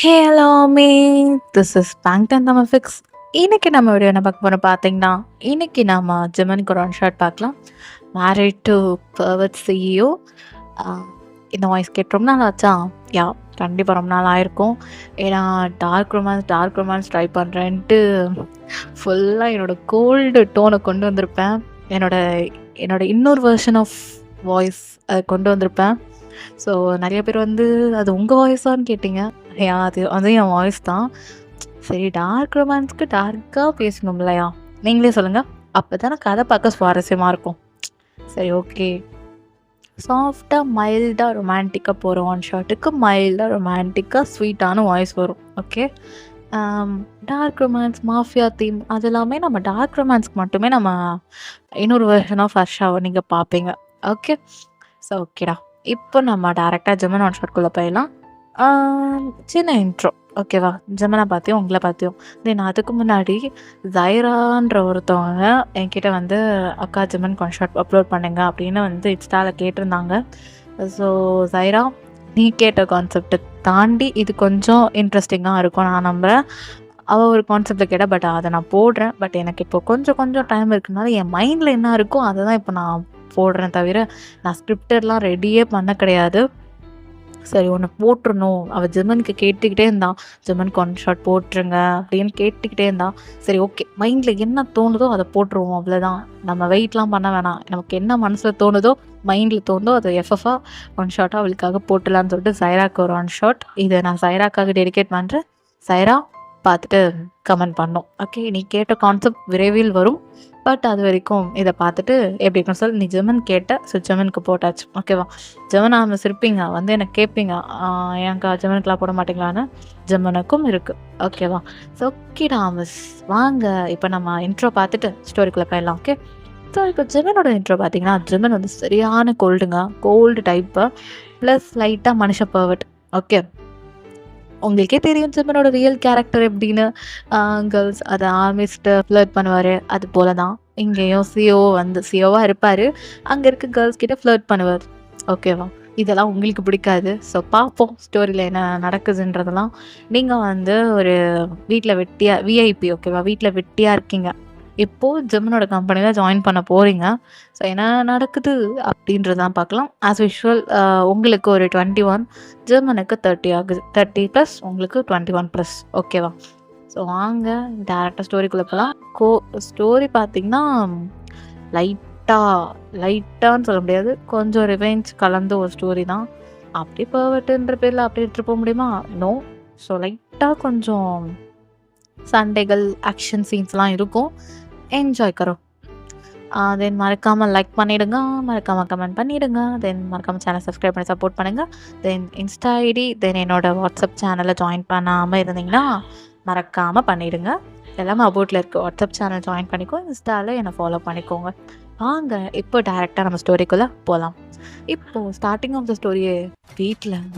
Hey hello me this is Bangtan நம்ம fix. இன்னைக்கு நம்ம வீடியோ என்ன பார்க்க போகிறோம் பார்த்தீங்கன்னா, இன்னைக்கு நாம ஜெமினி குரான் ஷார்ட் பார்க்கலாம். மேரிட் டு பர்வட் சிஇஓ. இந்த வாய்ஸ் கேட்டு ரொம்ப நாள் ஆச்சா? யா, கண்டிப்பாக ரொம்ப நாள் ஆயிருக்கும். ஏன்னா டார்க் ரொமான்ஸ் ட்ரை பண்ணுறேன்ட்டு ஃபுல்லாக என்னோட கோல்டு டோனை கொண்டு வந்திருப்பேன். என்னோட என்னோட இன்னொரு வெர்ஷன் ஆஃப் வாய்ஸ் அதை கொண்டு வந்திருப்பேன். ஸோ நிறைய பேர் வந்து அது உங்கள் வாய்ஸான்னு கேட்டிங்க. அது என் வாய்ஸ் தான். சரி, டார்க் ரொமான்ஸ்க்கு டார்க்காக பேசணும் இல்லையா? நீங்களே சொல்லுங்கள். அப்போ தானே கதை பார்க்க சுவாரஸ்யமாக இருக்கும். சரி, ஓகே. சாஃப்டாக மைல்டாக ரொமான்டிக்காக போகிற ஒன் ஷாட்டுக்கு மைல்டாக ரொமான்டிக்காக ஸ்வீட்டான வாய்ஸ் வரும். Okay. Dark romance, mafia theme, அது எல்லாமே நம்ம டார்க் ரொமான்ஸ்க்கு மட்டுமே நம்ம இன்னொரு வெர்ஷன் ஆஃப் ஹர்ஷாவை நீங்கள் பார்ப்பீங்க. ஓகே. ஸோ ஓகேடா, இப்போ நம்ம டேரெக்டாக ஜெமினி ஒன் ஷாட்குள்ளே போயிடலாம். சின்ன இன்ட்ரோ, ஓகேவா? ஜெமினை பார்த்தியும் உங்களை பார்த்தியும். தென் அதுக்கு முன்னாடி ஜைரான்ற ஒருத்தவங்க என்கிட்ட வந்து அக்கா ஜெமினி ஒன் ஷாட் அப்லோட் பண்ணுங்க அப்படின்னு வந்து இன்ஸ்டாவில் கேட்டிருந்தாங்க. ஸோ ஜைரா, நீ கேட்ட கான்செப்டை தாண்டி இது கொஞ்சம் இன்ட்ரெஸ்டிங்காக இருக்கும் நான் நம்புகிறேன். அவள் ஒரு கான்செப்டில் கேட்டால், பட் அதை நான் போடுறேன். பட் எனக்கு இப்போ கொஞ்சம் டைம் இருக்குனால என் மைண்டில் என்ன இருக்கோ அதை தான் இப்போ நான் போடுறேன், தவிர நான் ஸ்கிரிப்டட்லாம் ரெடியே பண்ண கிடையாது. சரி, ஒன்று போட்டுருணும். அவள் ஜெர்மனுக்கு கேட்டுக்கிட்டே இருந்தான், ஜெர்மனுக்கு ஒன் ஷாட் போட்டுருங்க அப்படின்னு கேட்டுக்கிட்டே இருந்தான். சரி, ஓகே, மைண்டில் என்ன தோணுதோ அதை போட்டுருவோம், அவ்வளோதான். நம்ம வெயிட்லாம் பண்ண வேணாம். நமக்கு என்ன மனசில் தோணுதோ, மைண்டில் தோணுதோ அதை எஃப்எஃபாக ஒன் ஷாட்டாக அவளுக்காக போட்டுடலான்னு சொல்லிட்டு சைராக்கு ஒரு ஒன் ஷாட். இதை நான் சைராக்காக டெடிகேட் பண்ணுறேன். சைரா பார்த்துட்டு கமெண்ட் பண்ணோம். ஓகே, நீ கேட்ட கான்செப்ட் விரைவில் வரும். பட் அது வரைக்கும் இதை பார்த்துட்டு எப்படி இருக்குன்னு சொல்லி நீ ஜெர்மன் கேட்ட. ஸோ ஜெர்மனுக்கு போட்டாச்சு, ஓகேவா? ஜெர்மன் ஆமாம் இருப்பீங்க, வந்து எனக்கு கேட்பீங்க, ஏன்க்கா ஜெர்மனுக்குலாம் போட மாட்டீங்களான்னு. ஜெர்மனுக்கும் இருக்குது, ஓகேவா? ஸோ ஓகேடா மிஸ், வாங்க இப்போ நம்ம இன்ட்ரோ பார்த்துட்டு ஸ்டோரிக்குள்ளே போயிடலாம். ஓகே. ஸோ இப்போ ஜெர்மனோட இன்ட்ரோ பார்த்தீங்கன்னா, ஜெர்மன் வந்து சரியான கோல்டு டைப்பு ப்ளஸ் லைட்டாக மனுஷ பர்வட். ஓகே, உங்களுக்கே தெரியும் ஜெர்மனோட ரியல் கேரக்டர் எப்படின்னு. கேர்ள்ஸ் அதை ஆர்மிஸ்ட்டு ஃப்ளர்ட் பண்ணுவார், அது போல தான் இங்கேயும் சிஓவாக இருப்பார். அங்கே இருக்க கேர்ள்ஸ் கிட்ட ஃப்ளர்ட் பண்ணுவார், ஓகேவா? இதெல்லாம் உங்களுக்கு பிடிக்காது. ஸோ பார்ப்போம் ஸ்டோரியில் என்ன நடக்குதுன்றதெல்லாம். நீங்கள் வந்து ஒரு வீட்டில் வெட்டியாக விஐபி, ஓகேவா? வீட்டில் வெட்டியாக இருக்கீங்க. இப்போது ஜெர்மனோட கம்பெனியில் ஜாயின் பண்ண போகிறீங்க. ஸோ என்ன நடக்குது அப்படின்றதான் பார்க்கலாம். ஆஸ் யூஷுவல் உங்களுக்கு ஒரு 21, ஜெர்மனுக்கு 30 ஆகுது. 30+, உங்களுக்கு 21+, ஓகேவா? ஸோ வாங்க டேரெக்டாக ஸ்டோரிக்குள்ளே போகலாம். ஸ்டோரி பார்த்திங்கன்னா லைட்டான்னு சொல்ல முடியாது, கொஞ்சம் ரிவெஞ்ச் கலந்து ஒரு ஸ்டோரி தான். அப்படி பர்வட்டுன்ற பேரில் அப்படி எடுத்துகிட்டு போக முடியுமா? நோ. ஸோ லைட்டாக கொஞ்சம் சண்டைகள், ஆக்ஷன் சீன்ஸ்லாம் இருக்கும். என்ஜாய் கரோ. தென் மறக்காமல் லைக் பண்ணிவிடுங்க, மறக்காமல் கமெண்ட் பண்ணிவிடுங்க, தென் மறக்காமல் சேனல் சப்ஸ்கிரைப் பண்ணி சப்போர்ட் பண்ணுங்கள். தென் இன்ஸ்டா ஐடி, தென் என்னோடய வாட்ஸ்அப் சேனலில் ஜாயின் பண்ணாமல் இருந்தீங்கன்னா மறக்காமல் பண்ணிவிடுங்க. எல்லாமே அபவுட்டில் இருக்குது. வாட்ஸ்அப் சேனல் ஜாயின் பண்ணிக்கோ, இன்ஸ்டாவில் என்னை ஃபாலோ பண்ணிக்கோங்க. வாங்க இப்போ டேரெக்டாக நம்ம ஸ்டோரிக்குள்ளே போகலாம். இப்போது ஸ்டார்டிங் ஆஃப் த ஸ்டோரியே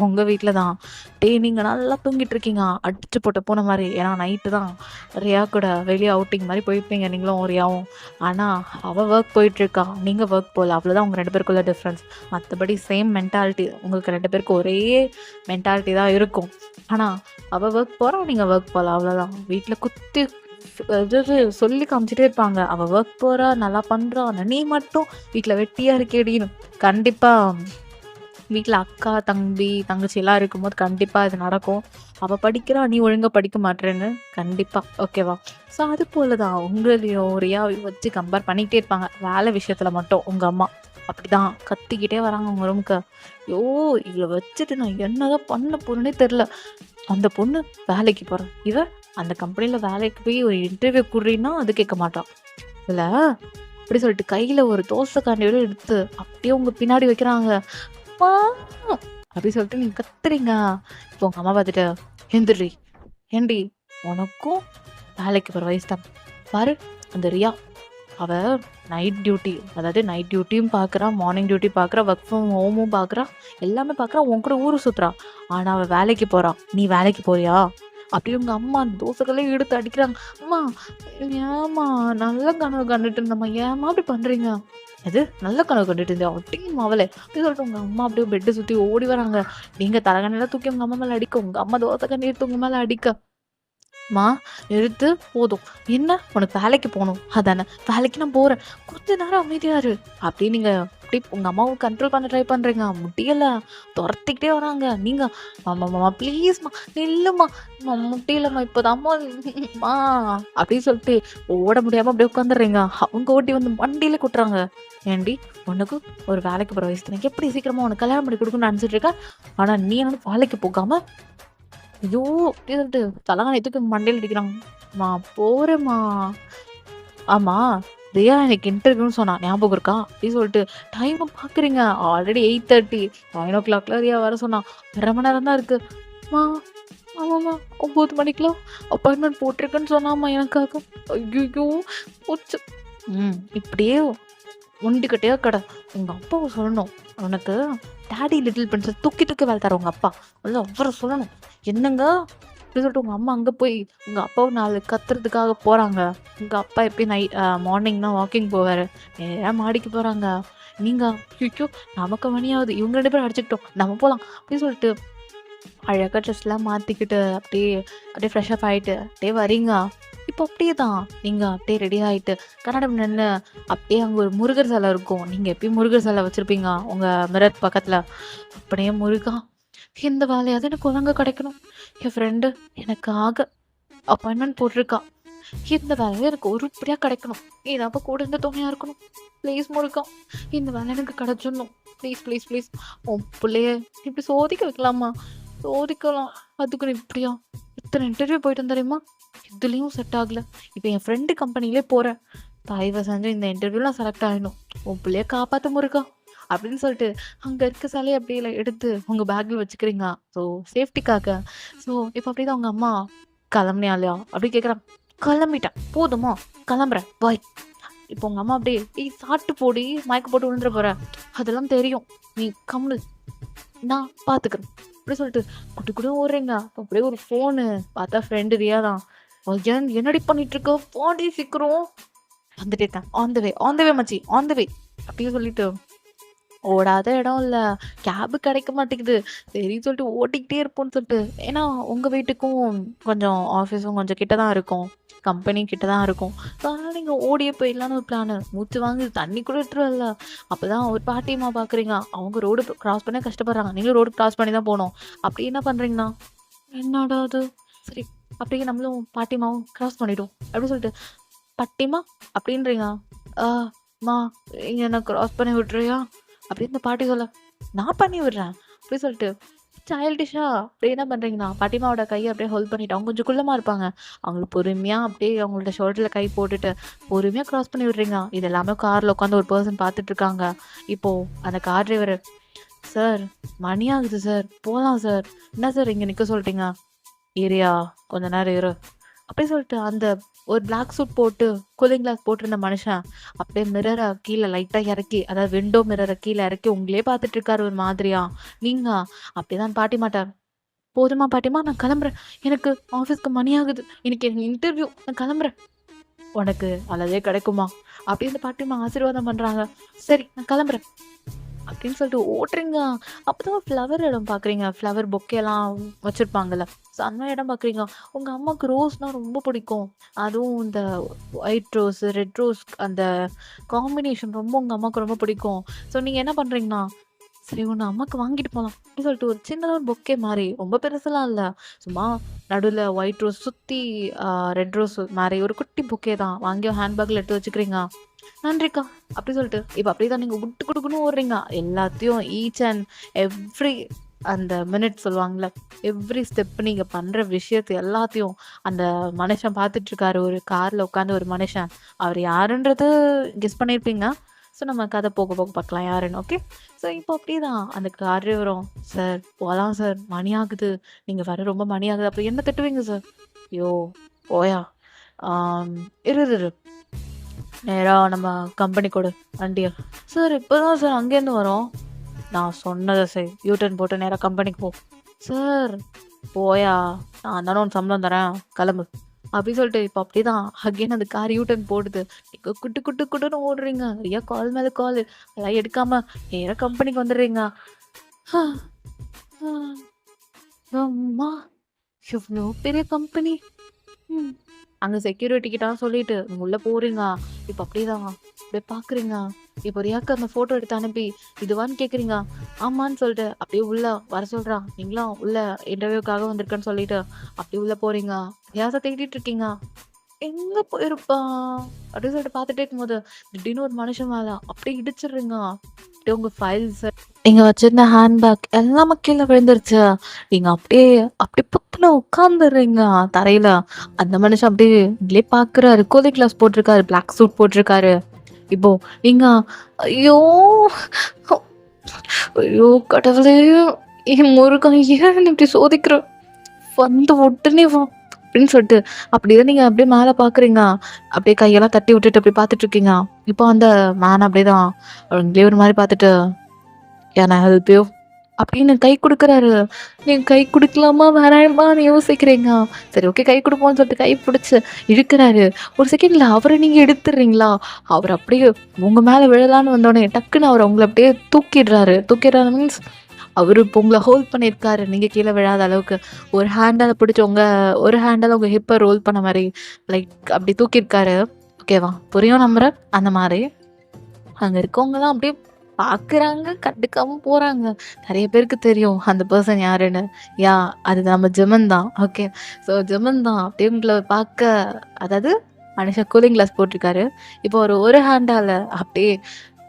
உங்கள் வீட்டில் தான். நீங்கள் நல்லா தூங்கிட்டு இருக்கீங்க, அடிச்சு போட்ட போன மாதிரி. ஏன்னா நைட்டு தான் ரியா கூட வெளியே அவுட்டிங் மாதிரி போயிருப்பீங்க நீங்களும் ரியாவும். ஆனால் அவள் ஒர்க் போயிட்டுருக்கா, நீங்கள் ஒர்க் போகல. அவ்வளோதான் உங்கள் 2 பேருக்குள்ள டிஃப்ரென்ஸ். மற்றபடி சேம் மென்டாலிட்டி, உங்களுக்கு 2 பேருக்கும் ஒரே மென்டாலிட்டி தான் இருக்கும். ஆனால் அவள் ஒர்க் போகிறா, நீங்கள் ஒர்க் போகல, அவ்வளோதான். வீட்டில் குத்தி சொல்லி காமிச்சிட்டே இருப்பாங்க, அவள் ஒர்க் போகிறா, நல்லா பண்ணுறா, நீ மட்டும் வீட்டில் வெட்டியாக இருக்கேடின்னு. கண்டிப்பாக வீட்டில் அக்கா தங்கச்சி எல்லாம் இருக்கும்போது கண்டிப்பாக இது நடக்கும். அவள் படிக்கிறா, நீ ஒழுங்காக படிக்க மாட்டேன்னு, கண்டிப்பாக, ஓகேவா? ஸோ அது போல தான் உங்களையும் ரியாவையும் வச்சு கம்பேர் பண்ணிக்கிட்டே இருப்பாங்க. வேலை விஷயத்தில் மட்டும் உங்கள் அம்மா அப்படி தான் கத்திக்கிட்டே வராங்க உங்கள் ரூமுக்கு. ஐயோ, இவளை வச்சுட்டு நான் என்னதான் பண்ண போகிறேன்னே தெரில. அந்த பொண்ணு வேலைக்கு போகிறேன், அந்த கம்பெனியில் வேலைக்கு போய் ஒரு இன்டர்வியூ கூடுறீன்னா அது கேட்க மாட்டான். இல்லை அப்படி சொல்லிட்டு கையில் ஒரு தோசை காண்டியோட எடுத்து அப்படியே உங்கள் பின்னாடி வைக்கிறாங்க. அப்படி சொல்லிட்டு நீங்கள் கத்துறீங்க. இப்போ உங்கள் அம்மா பார்த்துட்டு, எந்திரி ஏண்டி, உனக்கும் வேலைக்கு போகிற வயசு தான் பாரு. அந்த ரியா அவள் நைட் டியூட்டியும் பார்க்குறா, மார்னிங் டியூட்டி பார்க்குறா, ஒர்க் ஃப்ரம் ஹோமும் பார்க்குறா, எல்லாமே பார்க்குறா, உன் கூட ஊர் சுற்றுறா. ஆனால் அவள் வேலைக்கு போகிறா, நீ வேலைக்கு போறியா? அப்படி உங்கள் அம்மா அந்த தோசைகளே எடுத்து அடிக்கிறாங்க. அம்மா ஏம்மா, நல்ல கனவு கண்டுட்டு இருந்தம்மா, ஏம்மா அப்படி பண்ணுறீங்க? எது நல்ல கனவு கண்டுட்டு இருந்தியா? அப்டின்னு அவளே அப்டி சொல்லிட்டு உங்க அம்மா அப்படியே பெட்ட சுத்தி ஓடி வராங்க. நீங்க தலகாணிலாம் தூக்கி உங்க அம்மா மேல அடிக்க, உங்க அம்மா தோசை கண்ணீர் எடுத்து உங்க மேல அடிக்க. "ம்மா நிறுத்து போதும். என்ன உனக்கு வேலைக்கு போணும் அதானே? வேலைக்கு நான் போறேன். கொஞ்ச நேரம் அமைதியா இரு." அப்படின்னு நீங்க அப்படியே உங்க அம்மாவ கண்ட்ரோல் பண்ண ட்ரை பண்றீங்க. முடியல. தொரத்திக்கிட்டே வராங்க. நீங்க "அம்மா அம்மா ப்ளீஸ்மா நில்லும்மா. முடியலம்மா இப்பதாம்மா ம்மா" அப்படின்னு சொல்லிட்டு ஓட முடியாம அப்படியே உட்காந்துடுறீங்க. அவங்க ஓட்டி வந்து வண்டியில கொட்டுறாங்க. "ஏன்டி உனக்கு ஒரு வேலைக்கு போற வயசு தானே. எப்படி சீக்கிரமா உனக்கு கல்யாணம் பண்ணி கொடுக்கணும்னு நினைச்சிட்டு இருக்க. ஆனா நீ என்ன வேலைக்கு போகாம ஐயோ! அப்டியே சொல்லிட்டு தலகாணி தூக்கி மண்டையில அடிக்கிறாங்க. "ம்மா போறேம்மா. ஆமா ரியா எனக்கு இன்டர்வியூன்னு சொன்னா ஞாபகம் இருக்கா?" அப்டின்னு சொல்லிட்டு டைம பார்க்குறீங்க. ஆல்ரெடி 8:30 9:00ல ரியா வர சொன்னா. 1/2 மணி நேரம் தான் இருக்கு. "ம்மா ஆமாம்மா 9 மணிக்கெல்லாம் அப்பாயின்ட்மென்ட் போட்டிருக்குன்னு சொன்னாம்மா எனக்காக." ஐய்யய்யோ! போச்சு. இப்படியே ஒண்டிக்கிட்டே கெட. உங்க அப்பாவ சொல்லணும். "உனக்கு டாடி லிட்டில் பிரின்சஸ் தூக்கி தூக்கி வளர்த்தாரு உங்க அப்பா." முதல்ல அவர சொல்லணும். "என்னங்க?" அப்டி சொல்லிட்டு உங்க அம்மா அங்க போய் உங்க அப்பாவ 4 கத்துறதுக்காக போறாங்க. உங்க அப்பா எப்பயும் மார்னிங் தான் வாக்கிங் போவாரு. நேரா மாடிக்கு போறாங்க. நீங்க "ஐய்யய்யோ! நமக்கு மணி ஆகுது. இவங்க 2 பேரும் அடிச்சுக்கிட்டோம். நம்ம போலாம்." அப்டின்னு சொல்லிட்டு அழகா ட்ரெஸ்லாம் மாத்திக்கிட்டு அப்படியே அப்படியே ஃப்ரெஷ் அப் ஆயிட்டு அப்படியே வரீங்க. இப்போ அப்படியே தான். நீங்க அப்படியே ரெடி ஆயிட்டு கன்னடம் நின்னு அப்படியே அங்க ஒரு முருகர் சிலை இருக்கும். நீங்க எப்பயும் முருகர் சிலை வச்சிருப்பீங்க உங்க மிரர் பக்கத்துல. அப்படியே முருகா இந்த வேலையாவது எனக்கு ஒழுங்கா கிடைக்கணும். என் ஃப்ரெண்டு எனக்காக அப்பாயின்மெண்ட் போட்டிருக்கா. இந்த வேலையை எனக்கு உருப்படியா கிடைக்கணும். நீ தான் அப்ப கூட இருந்து துணையா இருக்கணும். ப்ளீஸ் முருகா இந்த வேலை எனக்கு கிடைச்சிடணும். ப்ளீஸ் ப்ளீஸ் ப்ளீஸ் உன் பிள்ளைய இப்படி சோதிக்க வைக்கலாமா? சோதிக்கலாம். அதுக்கு இப்படியா? இத்தனை இன்டர்வியூ போயிட்டேன் தெரியுமா? இதுலயும் செட் ஆகல. இப்ப என் ஃப்ரெண்டு கம்பெனிலே போறேன். தயவு செஞ்சு இந்த இன்டர்வியூலாம் செலக்ட் ஆயிடணும். உன் பிள்ளைய காப்பாத்த முருகா அப்படின்னு சொல்லிட்டு அங்க இருக்க சிலையை அப்படியே எடுத்து உங்க பேக்ல வச்சுக்கிறீங்க. ஸோ சேஃப்டிக்காக. ஸோ இப்போ அப்படிதான் உங்க அம்மா கிளம்புனியா இல்லையா அப்படி கேட்குறாங்க. கிளம்பிட்டேன் போதுமா கிளம்புறேன் பாய். இப்போ உங்க அம்மா அப்படியே சாப்பிட்டு போடி மயக்க போட்டு விழுந்துட போற அதெல்லாம் தெரியும் நீ கம்முனு நான் பாத்துக்கிறேன் அப்படி சொல்லிட்டு குட்டி கூட ஓடுறீங்க. அப்படியே ஒரு ஃபோனு பார்த்தா ஃப்ரெண்டு ரியா தான். ஐயன் என்னடி பண்ணிட்டு இருக்க போடி சீக்கிரம் வந்துட்டே இருக்கேன். ஆன் த வே மச்சி ஆன் த வே அப்படின்னு சொல்லிட்டு ஓடாத இடம் இல்ல. கேபு கிடைக்க மாட்டேங்குது. சரின்னு சொல்லிட்டு ஓட்டிக்கிட்டே இருப்போம்ன்னு சொல்லிட்டு ஏன்னா உங்க வீட்டுக்கும் கொஞ்சம் ஆஃபீஸும் கொஞ்சம் கிட்ட தான் இருக்கும். கம்பெனி கிட்ட தான் இருக்கும். ஸோ அதனால நீங்க ஓடியே போயிடலான்னு ஒரு பிளானு. மூச்சு வாங்குது. தண்ணி கூட எடுத்துட்டு அப்பதான் ஒரு பாட்டியம்மா பார்க்குறீங்க. அவங்க ரோடு கிராஸ் பண்ண கஷ்டப்படுறாங்க. நீங்களும் ரோடு கிராஸ் பண்ணி தான் போகணும். அப்படி என்ன பண்றீங்கன்னா, என்னடா அது? சரி அப்படியே நம்மளும் பாட்டியம்மாவும் கிராஸ் பண்ணிட்டோம். அப்படின்னு சொல்லிட்டு, "பாட்டியம்மா" அப்படின்றீங்க. "ஆ ம்மா என்ன கிராஸ் பண்ணி விட்டுறியா?" அப்படின்னு இந்த பாட்டி சொல்ல, "நான் பண்ணி விடுறேன்." அப்படின்னு சொல்லிட்டு சைல்டிஷா அப்படியே என்ன பண்றீங்கன்னா, பாட்டிமாவோட கையை அப்படியே ஹோல்ட் பண்ணிட்டு அவங்க கொஞ்சம் குள்ளமா இருப்பாங்க. அவங்களுக்கு பொறுமையா அப்படியே அவங்களோட ஷோல்டர்ல கை போட்டுட்டு பொறுமையா கிராஸ் பண்ணி விடுறீங்க. இது எல்லாமே கார்ல உட்காந்து ஒரு பர்சன் பார்த்துட்டு இருக்காங்க. இப்போ அந்த கார் டிரைவர், "சார் மணி ஆகுது சார். போலாம் சார். என்ன சார் இங்க நிக்க சொல்லிட்டீங்க?" "ஏரியா கொஞ்ச நேரம் இரு." அப்படி சொல்லிட்டு அந்த ஒரு பிளாக் சூட் போட்டு கூலிங் கிளாஸ் போட்டிருந்த மனுஷன் அப்படியே மிரரை கீழே லைட்டா இறக்கி அதாவது விண்டோ மிரரை கீழே இறக்கி உங்களையே பார்த்துட்டு இருக்காரு ஒரு மாதிரியா. நீங்க அப்படிதான் பாட்டி மாட்டார். "போதுமா பாட்டிமா நான் கிளம்புறேன். எனக்கு ஆஃபீஸ்க்கு மணி ஆகுது. எனக்கு இன்டர்வியூ நான் கிளம்புறேன்." "உனக்கு அல்லதே கிடைக்குமா?" அப்படின்னு பாட்டிமா ஆசீர்வாதம் பண்றாங்க. "சரி நான் கிளம்புறேன்." அப்படின்னு சொல்லிட்டு ஓட்டுறீங்க. அப்பதான் ஃப்ளவர் இடம் பார்க்குறீங்க. ஃப்ளவர் பொக்கேலாம் வச்சிருப்பாங்கல்ல. ஸோ அந்த மாதிரி இடம் பார்க்குறீங்க. உங்க அம்மாவுக்கு ரோஸ்னா ரொம்ப பிடிக்கும். அதுவும் இந்த ஒயிட் ரோஸ், ரெட் ரோஸ் அந்த காம்பினேஷன் ரொம்ப உங்க அம்மாவுக்கு ரொம்ப பிடிக்கும். ஸோ நீங்க என்ன பண்றீங்கன்னா, சரி ஒண்ணு அம்மாக்கு வாங்கிட்டு போலாம் அப்படின்னு சொல்லிட்டு ஒரு சின்னதா ஒரு பொக்கே மாரி ரொம்ப பெருசுலாம் இல்ல. சும்மா நடுவுல ஒயிட் ரோஸ் சுத்தி ரெட் ரோஸ் மாரி ஒரு குட்டி பொக்கே தான். வாங்கி ஹேண்ட் பேக்ல எடுத்து வச்சுக்கிறீங்க. நன்றிக்கா அப்படி சொல்லிட்டு இப்ப அப்படிதான் நீங்க குட்டு குடுக்குன்னு ஓடுறீங்க. எல்லாத்தையும் ஈச் அண்ட் எவ்ரி அந்த மினிட் சொல்லுவாங்கல்ல. எவ்ரி ஸ்டெப் நீங்க பண்ற விஷயத்த எல்லாத்தையும் அந்த மனுஷன் பார்த்துட்டு இருக்காரு. ஒரு கார்ல உட்காந்து ஒரு மனுஷன். அவர் யாருன்றது கெஸ் பண்ணியிருப்பீங்க. ஸோ நம்ம கதை போக போக பார்க்கலாம் யாருன்னு. ஓகே. ஸோ இப்போ அப்படிதான் அந்த கார் டிரைவரும், "சார் போலாம் சார். மணி ஆகுது. நீங்க வர ரொம்ப மணி ஆகுது." அப்புறம் என்ன திட்டுவீங்க சார்? "யோ போயா. ஆம், இரு இரு இரு. நேரா நம்ம கம்பெனி கொடு வண்டிய." "சார் இப்பதான் சார் அங்கேருந்து வரோம்." "நான் சொன்னதை செய். யூ டர்ன் போட்டு நேரா கம்பெனிக்கு போ." "சார் போயா. நான் தானே உனக்கு சம்பளம் தரேன். கிளம்பு." அப்படி சொல்லிட்டு இப்போ அப்படிதான் அகைன் அந்த கார் யூட்டன் போடுது. நீங்க குட்டு குட்டு குட்டுன்னு ஓடுறீங்க. ரியா கால் மேல கால். அதெல்லாம் எடுக்காம நேரா கம்பெனிக்கு வந்துடுறீங்க. ஆ, ஆ, அம்மா! எவ்ளோ பெரிய கம்பெனி. ம். அங்க செக்யூரிட்டி கிட்டலாம் சொல்லிட்டு, "நீங்க உள்ள போறீங்க." இப்ப அப்படிதான். அப்படியே பார்க்குறீங்க. இப்போ ரியாக்கு அந்த ஃபோட்டோ எடுத்து அனுப்பி, "இதுவான்னு கேட்குறீங்க?" ஆமான்னு சொல்லிட்டு, அப்படியே உள்ள வர சொல்றா. நீங்களும் உள்ள இன்டர்வியூக்காக வந்திருக்கேன்னு சொல்லிட்டு, அப்படியே உள்ள போறீங்க. ரியாஸ தேடிட்டு இருக்கீங்க. எங்க போயிருப்பா? அப்படின்னு சொல்லிட்டு பார்த்துட்டே இருக்கும்போது, திடீர்னு ஒரு மனுஷன் மேல அப்படியே இடிச்சிடுறீங்க. அப்படியே உங்க ஃபைல்ஸ், நீங்க வச்சிருந்த ஹேண்ட்பேக் எல்லாமே கீழ விழுந்துருச்சு. நீங்க அப்படியே அப்படி பொத்துன்னு உட்கார்ந்துடுறீங்க தரையில. அந்த மனுஷன் அப்படியே உங்களே பார்க்குறாரு. கூலிங் கிளாஸ் போட்டிருக்காரு. பிளாக் சூட் போட்டிருக்காரு. இப்போ நீங்க ஐயோ! ஐயோ கடவுளே! என் முருகா ஏன் என்ன இப்படி சோதிக்கிற? வந்து உடனே வா! அப்படின்னு சொல்லிட்டு, அப்படியே நீங்க அப்படியே மேல பார்க்குறீங்க. அப்படியே கையெல்லாம் தட்டி விட்டுட்டு அப்படி பார்த்துட்டு இருக்கீங்க. இப்போ அந்த மேன் அப்படியேதான் உங்களே ஒரு மாரி பார்த்துட்டு, "கேன் ஐ ஹெல்ப் யூ?" அப்படின்னு கை குடுக்குறாரு. நீங்க கை குடுக்கலாமா வேணாமான்னு யோசிக்கிறீங்க. சரி ஓகே கை குடுப்போம்ன்னு சொல்லிட்டு கை பிடிச்சு இழுக்குறாரு. ஒரு செகண்ட்ல அவர நீங்க எடுத்துடுறீங்களா? அவர் அப்படியே உங்க மேல விழலான்னு வந்தோனே டக்குன்னு அவரு உங்கள அப்படியே தூக்கிடுறாரு. தூக்கிடுறாரு மீன்ஸ் அவரு இப்போ உங்கள ஹோல்ட் பண்ணியிருக்காரு. நீங்க கீழ விழாத அளவுக்கு. ஒரு ஹேண்டால பிடிச்சு ஒரு ஹேண்டால உங்க ஹிப்ப ரோல் பண்ண மாரி லைக் அப்படி தூக்கியிருக்காரு. ஓகேவா? புரியும் நம்புறேன். அந்த மாரி. அங்க இருக்கவங்கலாம் அப்படியே பார்க்குறாங்க, கண்டுக்காம போறாங்க. நெறைய பேருக்கு தெரியும் அந்த பெர்சன் யாருன்னு. அது நம்ம ஜெமன் தான். ஓகே. ஸோ ஜெமன் தான். அப்படியே உங்கள பார்க்க அதாவது மனுஷன் கூலிங் கிளாஸ் போட்டிருக்காரு. இப்போ ஒரு ஹேண்டால அப்படியே